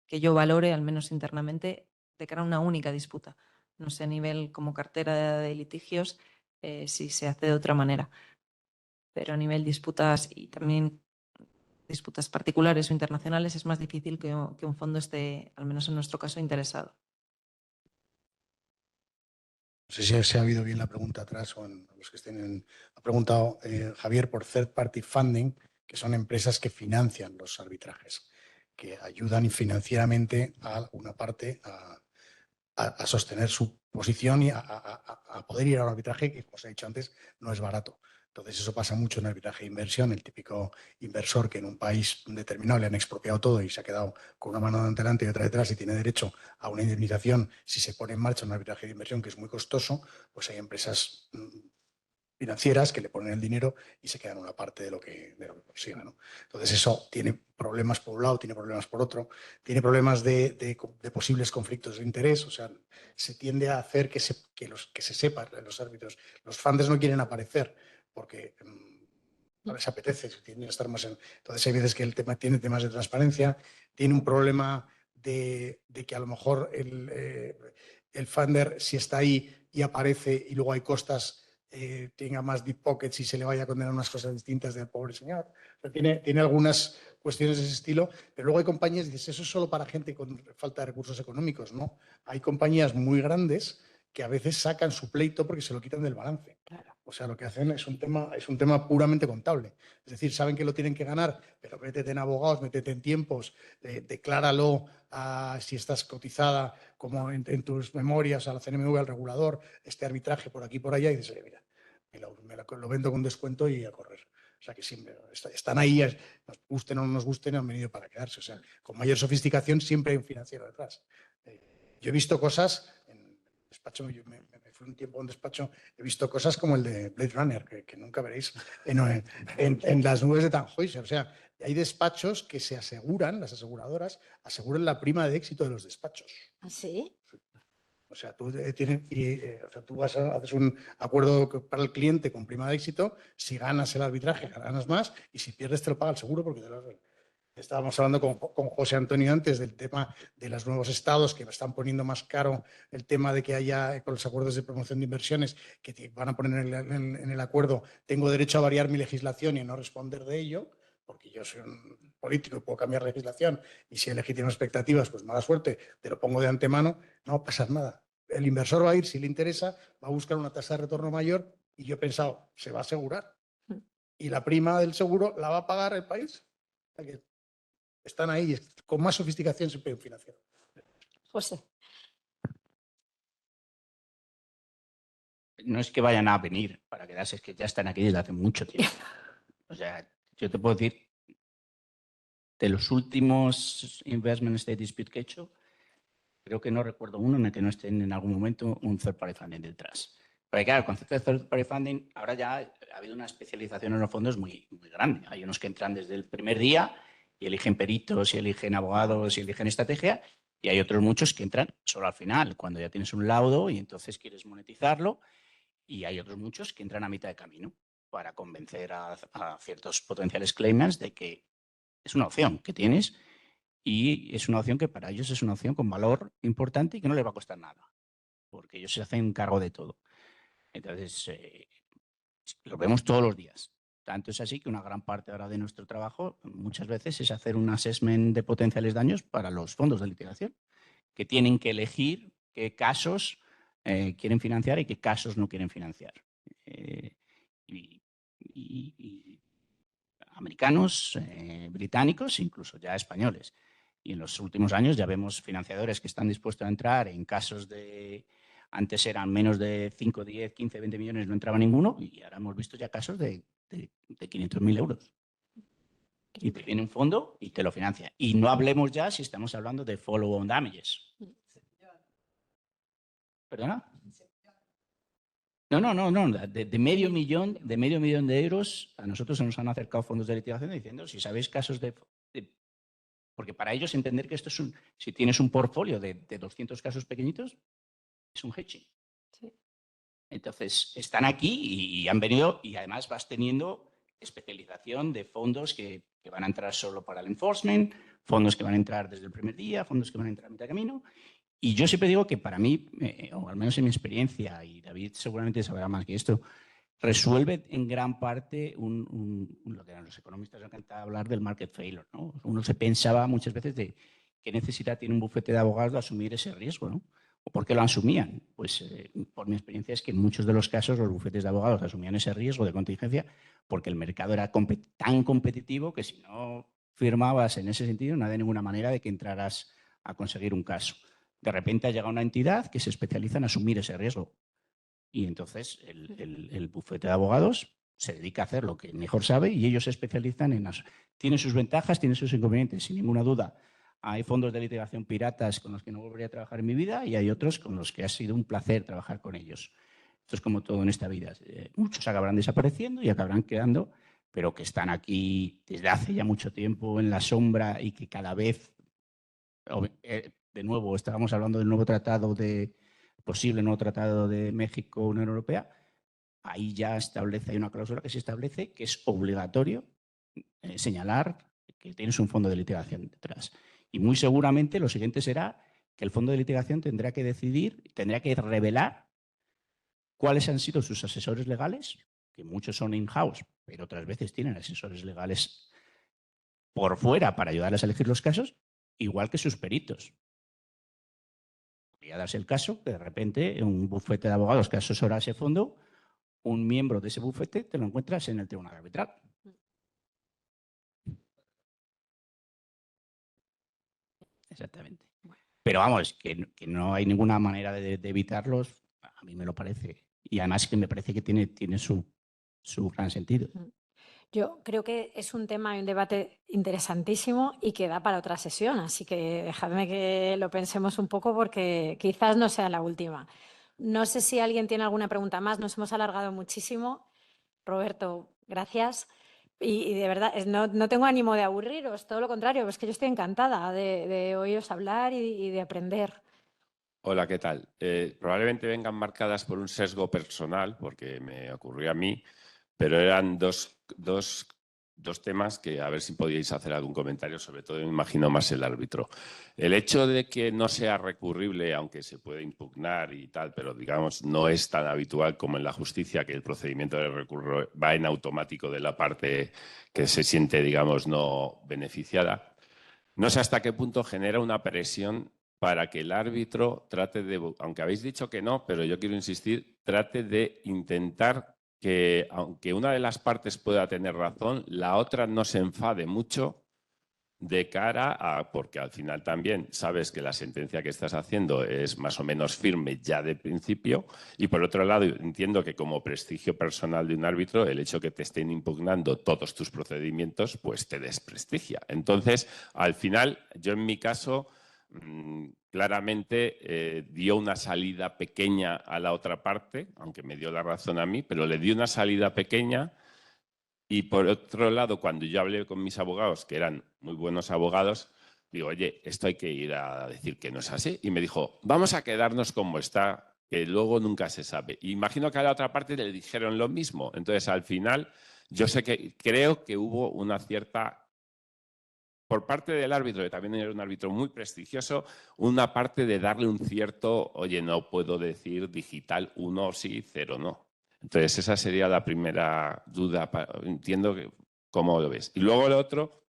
yo valore, al menos internamente, de cara a una única disputa. No sé a nivel como cartera de litigios si se hace de otra manera, pero a nivel disputas y también disputas particulares o internacionales es más difícil que un fondo esté, al menos en nuestro caso, interesado. No sé si se ha habido bien la pregunta atrás o en los que ha preguntado Javier por third party funding, que son empresas que financian los arbitrajes, que ayudan financieramente a una parte a sostener su posición y a poder ir a un arbitraje que, como os he dicho antes, no es barato. Entonces, eso pasa mucho en arbitraje de inversión. El típico inversor que en un país determinado le han expropiado todo y se ha quedado con una mano delante y otra detrás y tiene derecho a una indemnización si se pone en marcha un arbitraje de inversión que es muy costoso, pues hay empresas financieras que le ponen el dinero y se quedan una parte de lo que consiga, ¿no? Entonces eso tiene problemas por un lado, tiene problemas por otro, tiene problemas de posibles conflictos de interés, o sea, se tiende a hacer que se sepa los árbitros. Los funders no quieren aparecer porque no les apetece, tienen que estar más en... Entonces hay veces que el tema tiene temas de transparencia, tiene un problema de que a lo mejor el funder, si está ahí y aparece y luego hay costas, tenga más deep pockets y se le vaya a condenar unas cosas distintas del pobre señor. O sea, tiene algunas cuestiones de ese estilo, pero luego hay compañías y dices, eso es solo para gente con falta de recursos económicos, ¿no? Hay compañías muy grandes que a veces sacan su pleito porque se lo quitan del balance. Claro. O sea, lo que hacen es un tema puramente contable. Es decir, saben que lo tienen que ganar, pero métete en abogados, métete en tiempos, decláralo si estás cotizada como en tus memorias a la CNMV, al regulador, este arbitraje por aquí y por allá, y dices, mira, lo vendo con descuento y a correr. O sea, que siempre están ahí, nos gusten o no nos gusten, han venido para quedarse. O sea, con mayor sofisticación siempre hay un financiero detrás. Yo he visto cosas, en despacho, me fui un tiempo a un despacho, he visto cosas como el de Blade Runner, que nunca veréis en las nubes de Tannhäuser. O sea, hay despachos que se aseguran, las aseguradoras, aseguran la prima de éxito de los despachos. ¿Ah, sí? O sea, tú haces un acuerdo para el cliente con prima de éxito, si ganas el arbitraje ganas más y si pierdes te lo paga el seguro porque estábamos hablando con José Antonio antes del tema de los nuevos estados que están poniendo más caro el tema de que haya con los acuerdos de promoción de inversiones que van a poner en el acuerdo tengo derecho a variar mi legislación y no responder de ello. porque yo soy un político y puedo cambiar legislación, y si hay legítimas expectativas, pues mala suerte, te lo pongo de antemano, no va a pasar nada. El inversor va a ir, si le interesa, va a buscar una tasa de retorno mayor y yo he pensado, se va a asegurar. Y la prima del seguro la va a pagar el país. O sea que están ahí, con más sofisticación siempre en financiero. José. No es que vayan a venir para quedarse, es que ya están aquí desde hace mucho tiempo. O sea, yo te puedo decir, de los últimos investment state dispute que he hecho, creo que no recuerdo uno en el que no esté en algún momento un third party funding detrás. Porque claro, el concepto de third party funding, ahora ya ha habido una especialización en los fondos muy, muy grande. Hay unos que entran desde el primer día y eligen peritos, y eligen abogados, y eligen estrategia, y hay otros muchos que entran solo al final, cuando ya tienes un laudo y entonces quieres monetizarlo, y hay otros muchos que entran a mitad de camino para convencer a ciertos potenciales claimants de que es una opción que tienes y es una opción que para ellos es una opción con valor importante y que no les va a costar nada, porque ellos se hacen cargo de todo. Entonces, lo vemos todos los días. Tanto es así que una gran parte ahora de nuestro trabajo muchas veces es hacer un assessment de potenciales daños para los fondos de litigación, que tienen que elegir qué casos quieren financiar y qué casos no quieren financiar. Y americanos, británicos, incluso ya españoles. Y en los últimos años ya vemos financiadores que están dispuestos a entrar en casos de... Antes eran menos de 5, 10, 15, 20 millones, no entraba ninguno, y ahora hemos visto ya casos de 500.000 euros. Y te viene un fondo y te lo financia. Y no hablemos ya si estamos hablando de follow-on damages. ¿Perdona? No. De medio millón de euros, a nosotros se nos han acercado fondos de litigación diciendo, si sabéis casos de... Porque para ellos entender que esto es un... Si tienes un portfolio de 200 casos pequeñitos, es un hedging. Sí. Entonces, están aquí y han venido, y además vas teniendo especialización de fondos que van a entrar solo para el enforcement, fondos que van a entrar desde el primer día, fondos que van a entrar a mitad de camino. Y yo siempre digo que para mí, o al menos en mi experiencia, y David seguramente sabrá más que esto, resuelve en gran parte lo que a los economistas les encanta hablar del market failure, ¿no? Uno se pensaba muchas veces de qué necesidad tiene un bufete de abogados de asumir ese riesgo, ¿no? ¿O por qué lo asumían? Pues por mi experiencia es que en muchos de los casos los bufetes de abogados asumían ese riesgo de contingencia porque el mercado era tan competitivo que si no firmabas en ese sentido no había ninguna manera de que entraras a conseguir un caso. De repente ha llegado una entidad que se especializa en asumir ese riesgo. Y entonces el bufete de abogados se dedica a hacer lo que mejor sabe y ellos se especializan en... Tiene sus ventajas, tiene sus inconvenientes, sin ninguna duda. Hay fondos de litigación piratas con los que no volvería a trabajar en mi vida y hay otros con los que ha sido un placer trabajar con ellos. Esto es como todo en esta vida. Muchos acabarán desapareciendo y acabarán quedando, pero que están aquí desde hace ya mucho tiempo en la sombra y que cada vez... de nuevo, estábamos hablando del nuevo tratado posible nuevo tratado de México-Unión Europea, ahí ya hay una cláusula que se establece que es obligatorio señalar que tienes un fondo de litigación detrás. Y muy seguramente lo siguiente será que el fondo de litigación tendrá que revelar cuáles han sido sus asesores legales, que muchos son in-house, pero otras veces tienen asesores legales por fuera para ayudarles a elegir los casos, igual que sus peritos. Podría darse el caso que de repente un bufete de abogados que asesora a ese fondo, un miembro de ese bufete te lo encuentras en el tribunal arbitral. Exactamente. Pero vamos, que no hay ninguna manera de evitarlos, a mí me lo parece. Y además que me parece que tiene su gran sentido. Yo creo que es un tema y un debate interesantísimo y que da para otra sesión, así que dejadme que lo pensemos un poco porque quizás no sea la última. No sé si alguien tiene alguna pregunta más, nos hemos alargado muchísimo. Roberto, gracias. Y de verdad, no tengo ánimo de aburriros, todo lo contrario, es que yo estoy encantada de oíros hablar y de aprender. Hola, ¿qué tal? Probablemente vengan marcadas por un sesgo personal, porque me ocurrió a mí, pero eran dos dos temas que a ver si podíais hacer algún comentario, sobre todo me imagino más el árbitro. El hecho de que no sea recurrible, aunque se puede impugnar y tal, pero digamos no es tan habitual como en la justicia, que el procedimiento de recurso va en automático de la parte que se siente, digamos, no beneficiada. No sé hasta qué punto genera una presión para que el árbitro trate de, aunque habéis dicho que no, pero yo quiero insistir, trate de intentar que, aunque una de las partes pueda tener razón, la otra no se enfade mucho de cara a, porque al final también sabes que la sentencia que estás haciendo es más o menos firme ya de principio, y por otro lado entiendo que como prestigio personal de un árbitro, el hecho que te estén impugnando todos tus procedimientos, pues te desprestigia. Entonces, al final, yo en mi caso claramente dio una salida pequeña a la otra parte, aunque me dio la razón a mí, pero le di una salida pequeña. Y por otro lado, cuando yo hablé con mis abogados, que eran muy buenos abogados, digo, oye, esto hay que ir a decir que no es así. Y me dijo, vamos a quedarnos como está, que luego nunca se sabe. Y imagino que a la otra parte le dijeron lo mismo. Entonces, al final, yo sé que creo que hubo una cierta, por parte del árbitro, que también era un árbitro muy prestigioso, una parte de darle un cierto, oye, no puedo decir digital 1 sí, 0 no. Entonces, esa sería la primera duda. Entiendo cómo lo ves. Y luego lo otro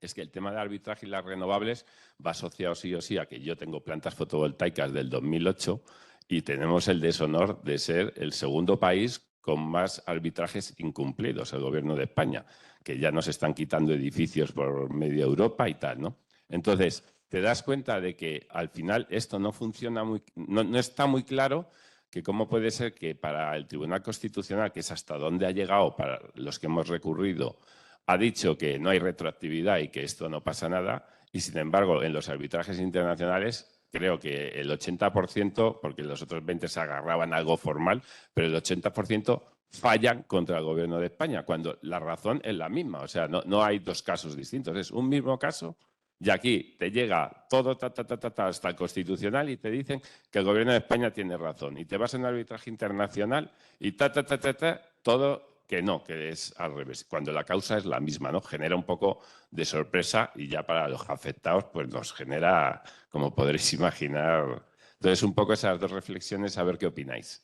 es que el tema de arbitraje y las renovables va asociado sí o sí a que yo tengo plantas fotovoltaicas del 2008 y tenemos el deshonor de ser el segundo país con más arbitrajes incumplidos, el gobierno de España, que ya nos están quitando edificios por media Europa y tal, ¿no? Entonces, te das cuenta de que al final esto no funciona no está muy claro, que cómo puede ser que para el Tribunal Constitucional, que es hasta donde ha llegado para los que hemos recurrido, ha dicho que no hay retroactividad y que esto no pasa nada, y sin embargo en los arbitrajes internacionales creo que el 80%, porque los otros 20% se agarraban a algo formal, pero el 80% fallan contra el gobierno de España, cuando la razón es la misma. O sea, no hay dos casos distintos, es un mismo caso. Y aquí te llega todo hasta el Constitucional y te dicen que el gobierno de España tiene razón. Y te vas en un arbitraje internacional y todo que no, que es al revés. Cuando la causa es la misma, ¿no? Genera un poco de sorpresa y ya para los afectados pues nos genera, como podréis imaginar. Entonces, un poco esas dos reflexiones, a ver qué opináis.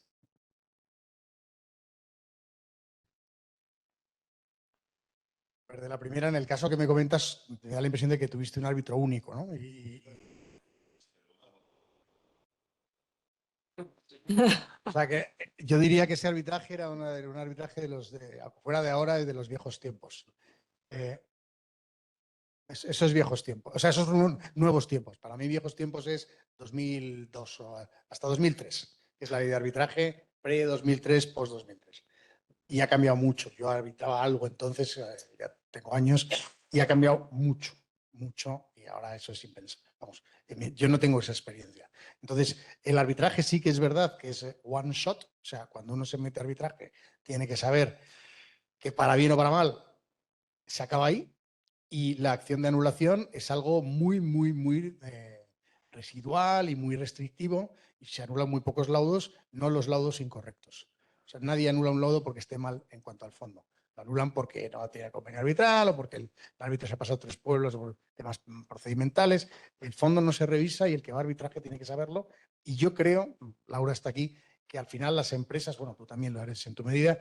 De la primera, en el caso que me comentas, te da la impresión de que tuviste un árbitro único, ¿no? O sea, que yo diría que ese arbitraje era un arbitraje de los fuera de ahora y de los viejos tiempos. Esos viejos tiempos, o sea, esos nuevos tiempos. Para mí viejos tiempos es 2002 o hasta 2003, que es la ley de arbitraje pre-2003, post-2003. Y ha cambiado mucho. Yo arbitraba algo entonces, ya tengo años, y ha cambiado mucho, mucho, y ahora eso es impensable. Vamos, yo no tengo esa experiencia. Entonces, el arbitraje sí que es verdad que es one shot, o sea, cuando uno se mete a arbitraje, tiene que saber que para bien o para mal se acaba ahí, y la acción de anulación es algo muy, muy, muy residual y muy restrictivo, y se anulan muy pocos laudos, no los laudos incorrectos. O sea, nadie anula un laudo porque esté mal en cuanto al fondo. Lo anulan porque no tiene convenio arbitral o porque el árbitro se ha pasado 3 pueblos por temas procedimentales. El fondo no se revisa y el que va a arbitraje tiene que saberlo. Y yo creo, Laura está aquí, que al final las empresas, bueno, tú también lo eres en tu medida,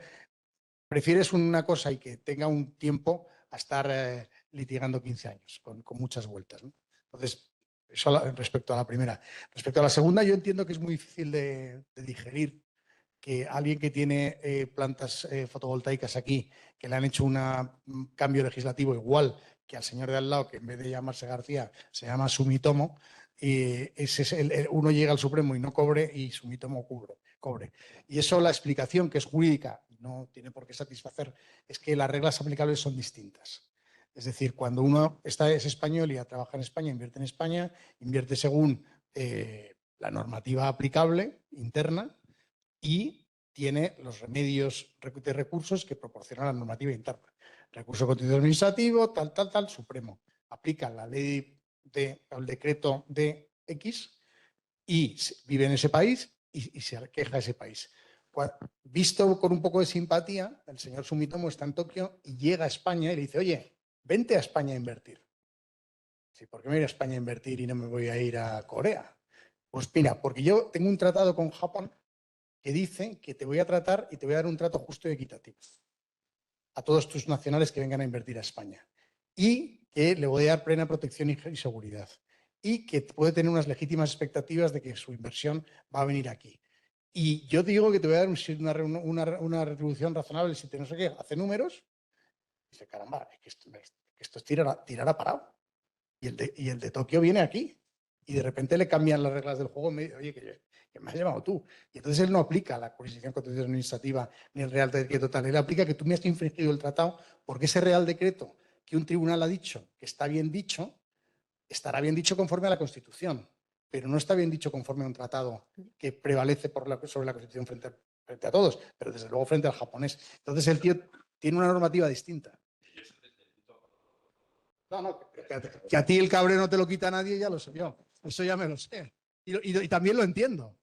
prefieres una cosa y que tenga un tiempo a estar litigando 15 años, con muchas vueltas, ¿no? Entonces, eso respecto a la primera. Respecto a la segunda, yo entiendo que es muy difícil de digerir que alguien que tiene plantas fotovoltaicas aquí, que le han hecho un cambio legislativo igual que al señor de al lado, que en vez de llamarse García, se llama Sumitomo, ese es uno llega al Supremo y no cobre y Sumitomo cobre. Y eso, la explicación, que es jurídica, no tiene por qué satisfacer, es que las reglas aplicables son distintas. Es decir, cuando uno es español y trabaja en España, invierte según la normativa aplicable interna y tiene los remedios de recursos que proporciona la normativa interna. Recurso contencioso administrativo, tal, Supremo. Aplica la ley el decreto de X y vive en ese país y se queja ese país. visto con un poco de simpatía, el señor Sumitomo está en Tokio y llega a España y le dice, oye, vente a España a invertir. Sí, ¿por qué me voy a ir a España a invertir y no me voy a ir a Corea? Pues mira, porque yo tengo un tratado con Japón que dice que te voy a tratar y te voy a dar un trato justo y equitativo a todos tus nacionales que vengan a invertir a España. Y que le voy a dar plena protección y seguridad. Y que puede tener unas legítimas expectativas de que su inversión va a venir aquí. Y yo digo que te voy a dar una retribución razonable si te no sé qué, hace números. Dice, caramba, es que esto es tirar a parado. Y el de Tokio viene aquí. Y de repente le cambian las reglas del juego. Oye, que me has llamado tú. Y entonces él no aplica la jurisdicción contencioso administrativa ni el Real Decreto tal. Él aplica que tú me has infringido el tratado porque ese Real Decreto que un tribunal ha dicho que está bien dicho, estará bien dicho conforme a la Constitución, pero no está bien dicho conforme a un tratado que prevalece sobre la Constitución frente a todos, pero desde luego frente al japonés. Entonces el tío tiene una normativa distinta. No, que a ti el cabreo no te lo quita nadie, ya lo sé yo. Eso ya me lo sé. Y también lo entiendo.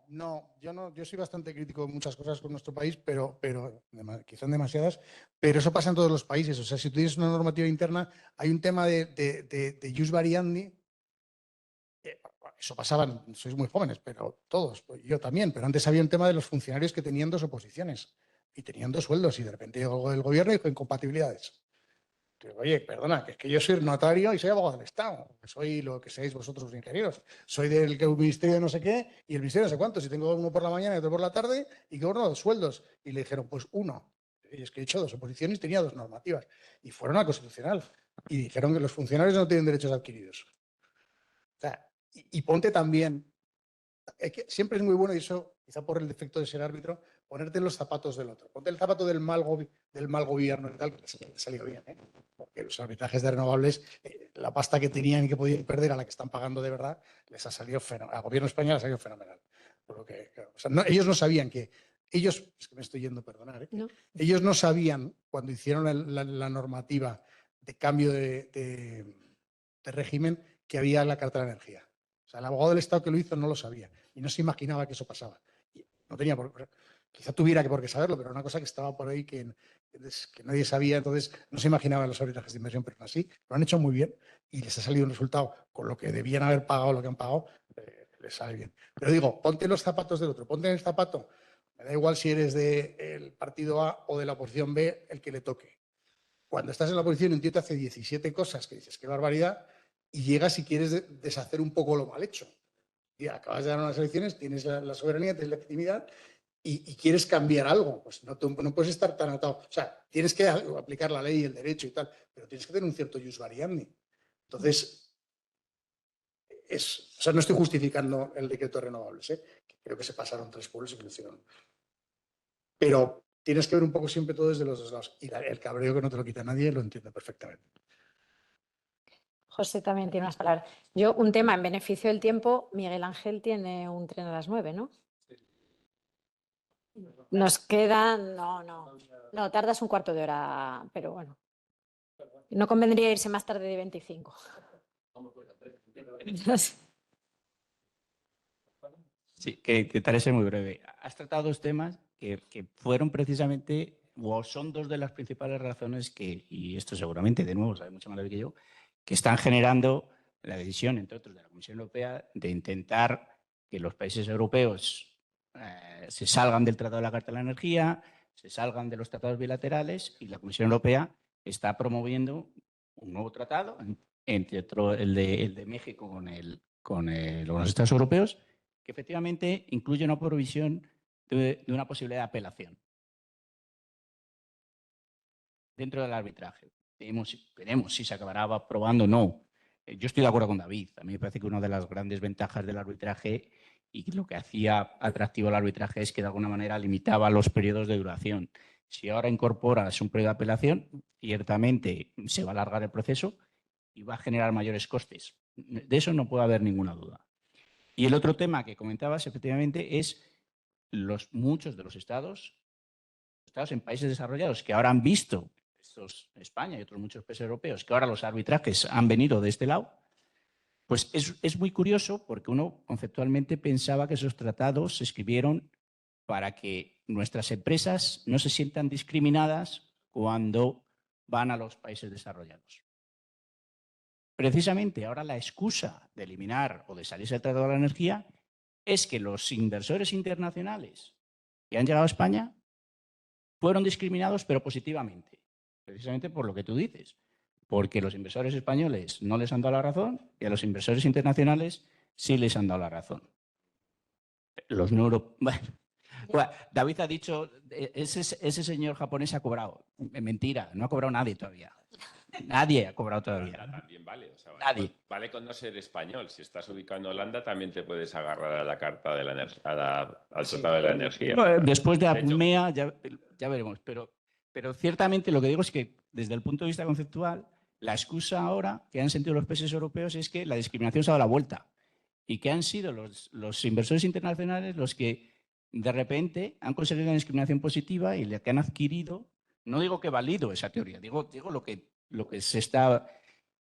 No, yo soy bastante crítico de muchas cosas con nuestro país, pero quizás demasiadas, pero eso pasa en todos los países. O sea, si tú tienes una normativa interna, hay un tema de jus variandi. Eso pasaba, sois muy jóvenes, pero todos, pues yo también, pero antes había un tema de los funcionarios que tenían dos oposiciones y tenían dos sueldos y de repente llegó el gobierno y dijo incompatibilidades. Oye, perdona, que es que yo soy notario y soy abogado del Estado, que soy lo que seáis vosotros los ingenieros. Soy del ministerio de no sé qué y el ministerio de no sé cuántos. Y tengo uno por la mañana y otro por la tarde y cobro dos sueldos. Y le dijeron, pues uno. Y es que he hecho dos oposiciones y tenía dos normativas. Y fueron a Constitucional. Y dijeron que los funcionarios no tienen derechos adquiridos. O sea, y ponte también, es que siempre es muy bueno, y eso quizá por el defecto de ser árbitro, ponerte en los zapatos del otro. Ponte el zapato del mal gobierno y tal, que les ha salido bien, ¿eh? Porque los arbitrajes de renovables, la pasta que tenían y que podían perder a la que están pagando de verdad, les ha salido fenomenal. Al gobierno español les ha salido fenomenal. Por lo que, claro, o sea, ellos no sabían que, es que me estoy yendo, perdonar, ¿eh? No. Ellos no sabían cuando hicieron la normativa de cambio de régimen que había la Carta de la Energía. O sea, el abogado del Estado que lo hizo no lo sabía y no se imaginaba que eso pasaba. Y no tenía quizá tuviera que por qué saberlo, pero era una cosa que estaba por ahí que nadie sabía, entonces no se imaginaban los arbitrajes de inversión, pero así lo han hecho muy bien y les ha salido un resultado con lo que debían haber pagado, lo que han pagado, les sale bien. Pero digo, ponte los zapatos del otro, ponte en el zapato, me da igual si eres del partido A o de la oposición B, el que le toque. Cuando estás en la oposición, un tío te hace 17 cosas que dices, qué barbaridad, y llegas y quieres deshacer un poco lo mal hecho. Y acabas de dar unas elecciones, tienes la soberanía, tienes la legitimidad y quieres cambiar algo. Pues no puedes estar tan atado. O sea, tienes que aplicar la ley y el derecho y tal, pero tienes que tener un cierto jus variandi. Entonces, o sea, no estoy justificando el decreto de renovables, ¿eh? Creo que se pasaron 3 pueblos y que lo hicieron. Pero tienes que ver un poco siempre todo desde los dos lados. Y el cabreo que no te lo quita nadie lo entiendo perfectamente. José también tiene unas palabras. Yo, un tema en beneficio del tiempo, Miguel Ángel tiene un tren a las 9, ¿no? Nos quedan, no, tardas un cuarto de hora, pero bueno. No convendría irse más tarde de 25. Sí, que intentaré ser muy breve. Has tratado dos temas que fueron precisamente, o son dos de las principales razones que, y esto seguramente, de nuevo, sabe mucho más que yo, que están generando la decisión, entre otros, de la Comisión Europea de intentar que los países europeos se salgan del Tratado de la Carta de la Energía, se salgan de los tratados bilaterales, y la Comisión Europea está promoviendo un nuevo tratado, entre otros el de México con los Estados europeos, que efectivamente incluye una provisión de una posibilidad de apelación dentro del arbitraje. Veremos si se acabará aprobando o no. Yo estoy de acuerdo con David. A mí me parece que una de las grandes ventajas del arbitraje y lo que hacía atractivo el arbitraje es que de alguna manera limitaba los periodos de duración. Si ahora incorporas un periodo de apelación, ciertamente se va a alargar el proceso y va a generar mayores costes. De eso no puede haber ninguna duda. Y el otro tema que comentabas, efectivamente, es muchos de los estados en países desarrollados que ahora han visto España y otros muchos países europeos, que ahora los arbitrajes han venido de este lado, pues es muy curioso porque uno conceptualmente pensaba que esos tratados se escribieron para que nuestras empresas no se sientan discriminadas cuando van a los países desarrollados. Precisamente ahora la excusa de eliminar o de salirse del Tratado de la Energía es que los inversores internacionales que han llegado a España fueron discriminados, pero positivamente, precisamente por lo que tú dices, porque los inversores españoles no les han dado la razón y a los inversores internacionales sí les han dado la razón. Los no Bueno, David ha dicho, ese señor japonés ha cobrado. Mentira, no ha cobrado nadie todavía. Nadie ha cobrado todavía. También vale, o sea, Nadie. Vale con no ser español. Si estás ubicado en Holanda, también te puedes agarrar a la carta de la al Tratado de la Energía. Bueno, después de APMEA ya veremos, pero ciertamente lo que digo es que desde el punto de vista conceptual, la excusa ahora que han sentido los países europeos es que la discriminación se ha dado la vuelta y que han sido los inversores internacionales los que de repente han conseguido una discriminación positiva y que han adquirido, no digo que valido esa teoría, digo lo que se está,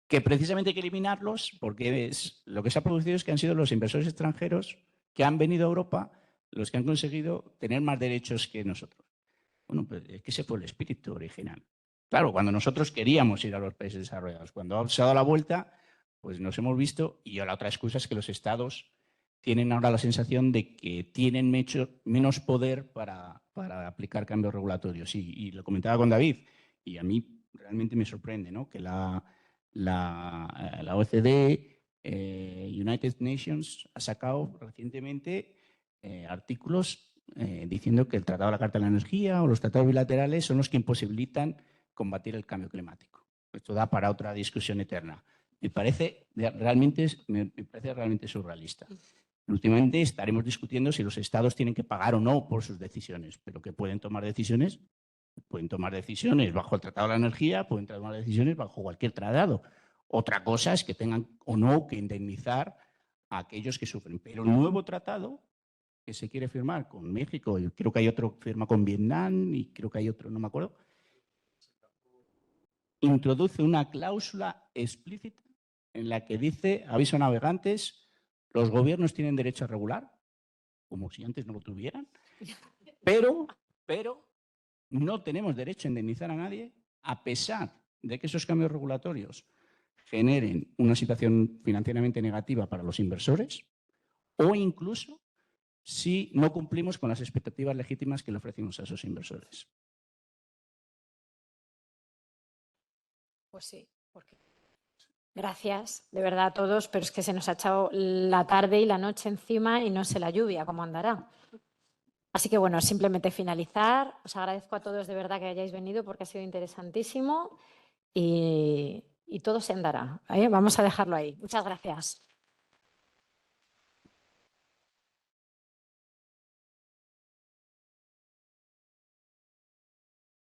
que precisamente hay que eliminarlos porque lo que se ha producido es que han sido los inversores extranjeros que han venido a Europa los que han conseguido tener más derechos que nosotros. Bueno, pues es que ese fue el espíritu original. Claro, cuando nosotros queríamos ir a los países desarrollados, cuando se ha dado la vuelta, pues nos hemos visto, y la otra excusa es que los estados tienen ahora la sensación de que tienen menos poder para aplicar cambios regulatorios. Y lo comentaba con David, y a mí realmente me sorprende, ¿no?, que la OECD, United Nations, ha sacado recientemente artículos diciendo que el Tratado de la Carta de la Energía o los tratados bilaterales son los que imposibilitan combatir el cambio climático. Esto da para otra discusión eterna. Me parece realmente surrealista. Últimamente estaremos discutiendo si los estados tienen que pagar o no por sus decisiones, pero que pueden tomar decisiones bajo el Tratado de la Energía, pueden tomar decisiones bajo cualquier tratado. Otra cosa es que tengan o no que indemnizar a aquellos que sufren. Pero el nuevo tratado que se quiere firmar con México, y creo que hay otro que firma con Vietnam y creo que hay otro, no me acuerdo, introduce una cláusula explícita en la que dice, aviso a navegantes, los gobiernos tienen derecho a regular, como si antes no lo tuvieran, pero no tenemos derecho a indemnizar a nadie a pesar de que esos cambios regulatorios generen una situación financieramente negativa para los inversores o incluso si no cumplimos con las expectativas legítimas que le ofrecimos a esos inversores. Pues sí, porque gracias de verdad a todos, pero es que se nos ha echado la tarde y la noche encima y no sé la lluvia cómo andará. Así que bueno, simplemente finalizar. Os agradezco a todos de verdad que hayáis venido porque ha sido interesantísimo y todo se andará. Vamos a dejarlo ahí. Muchas gracias.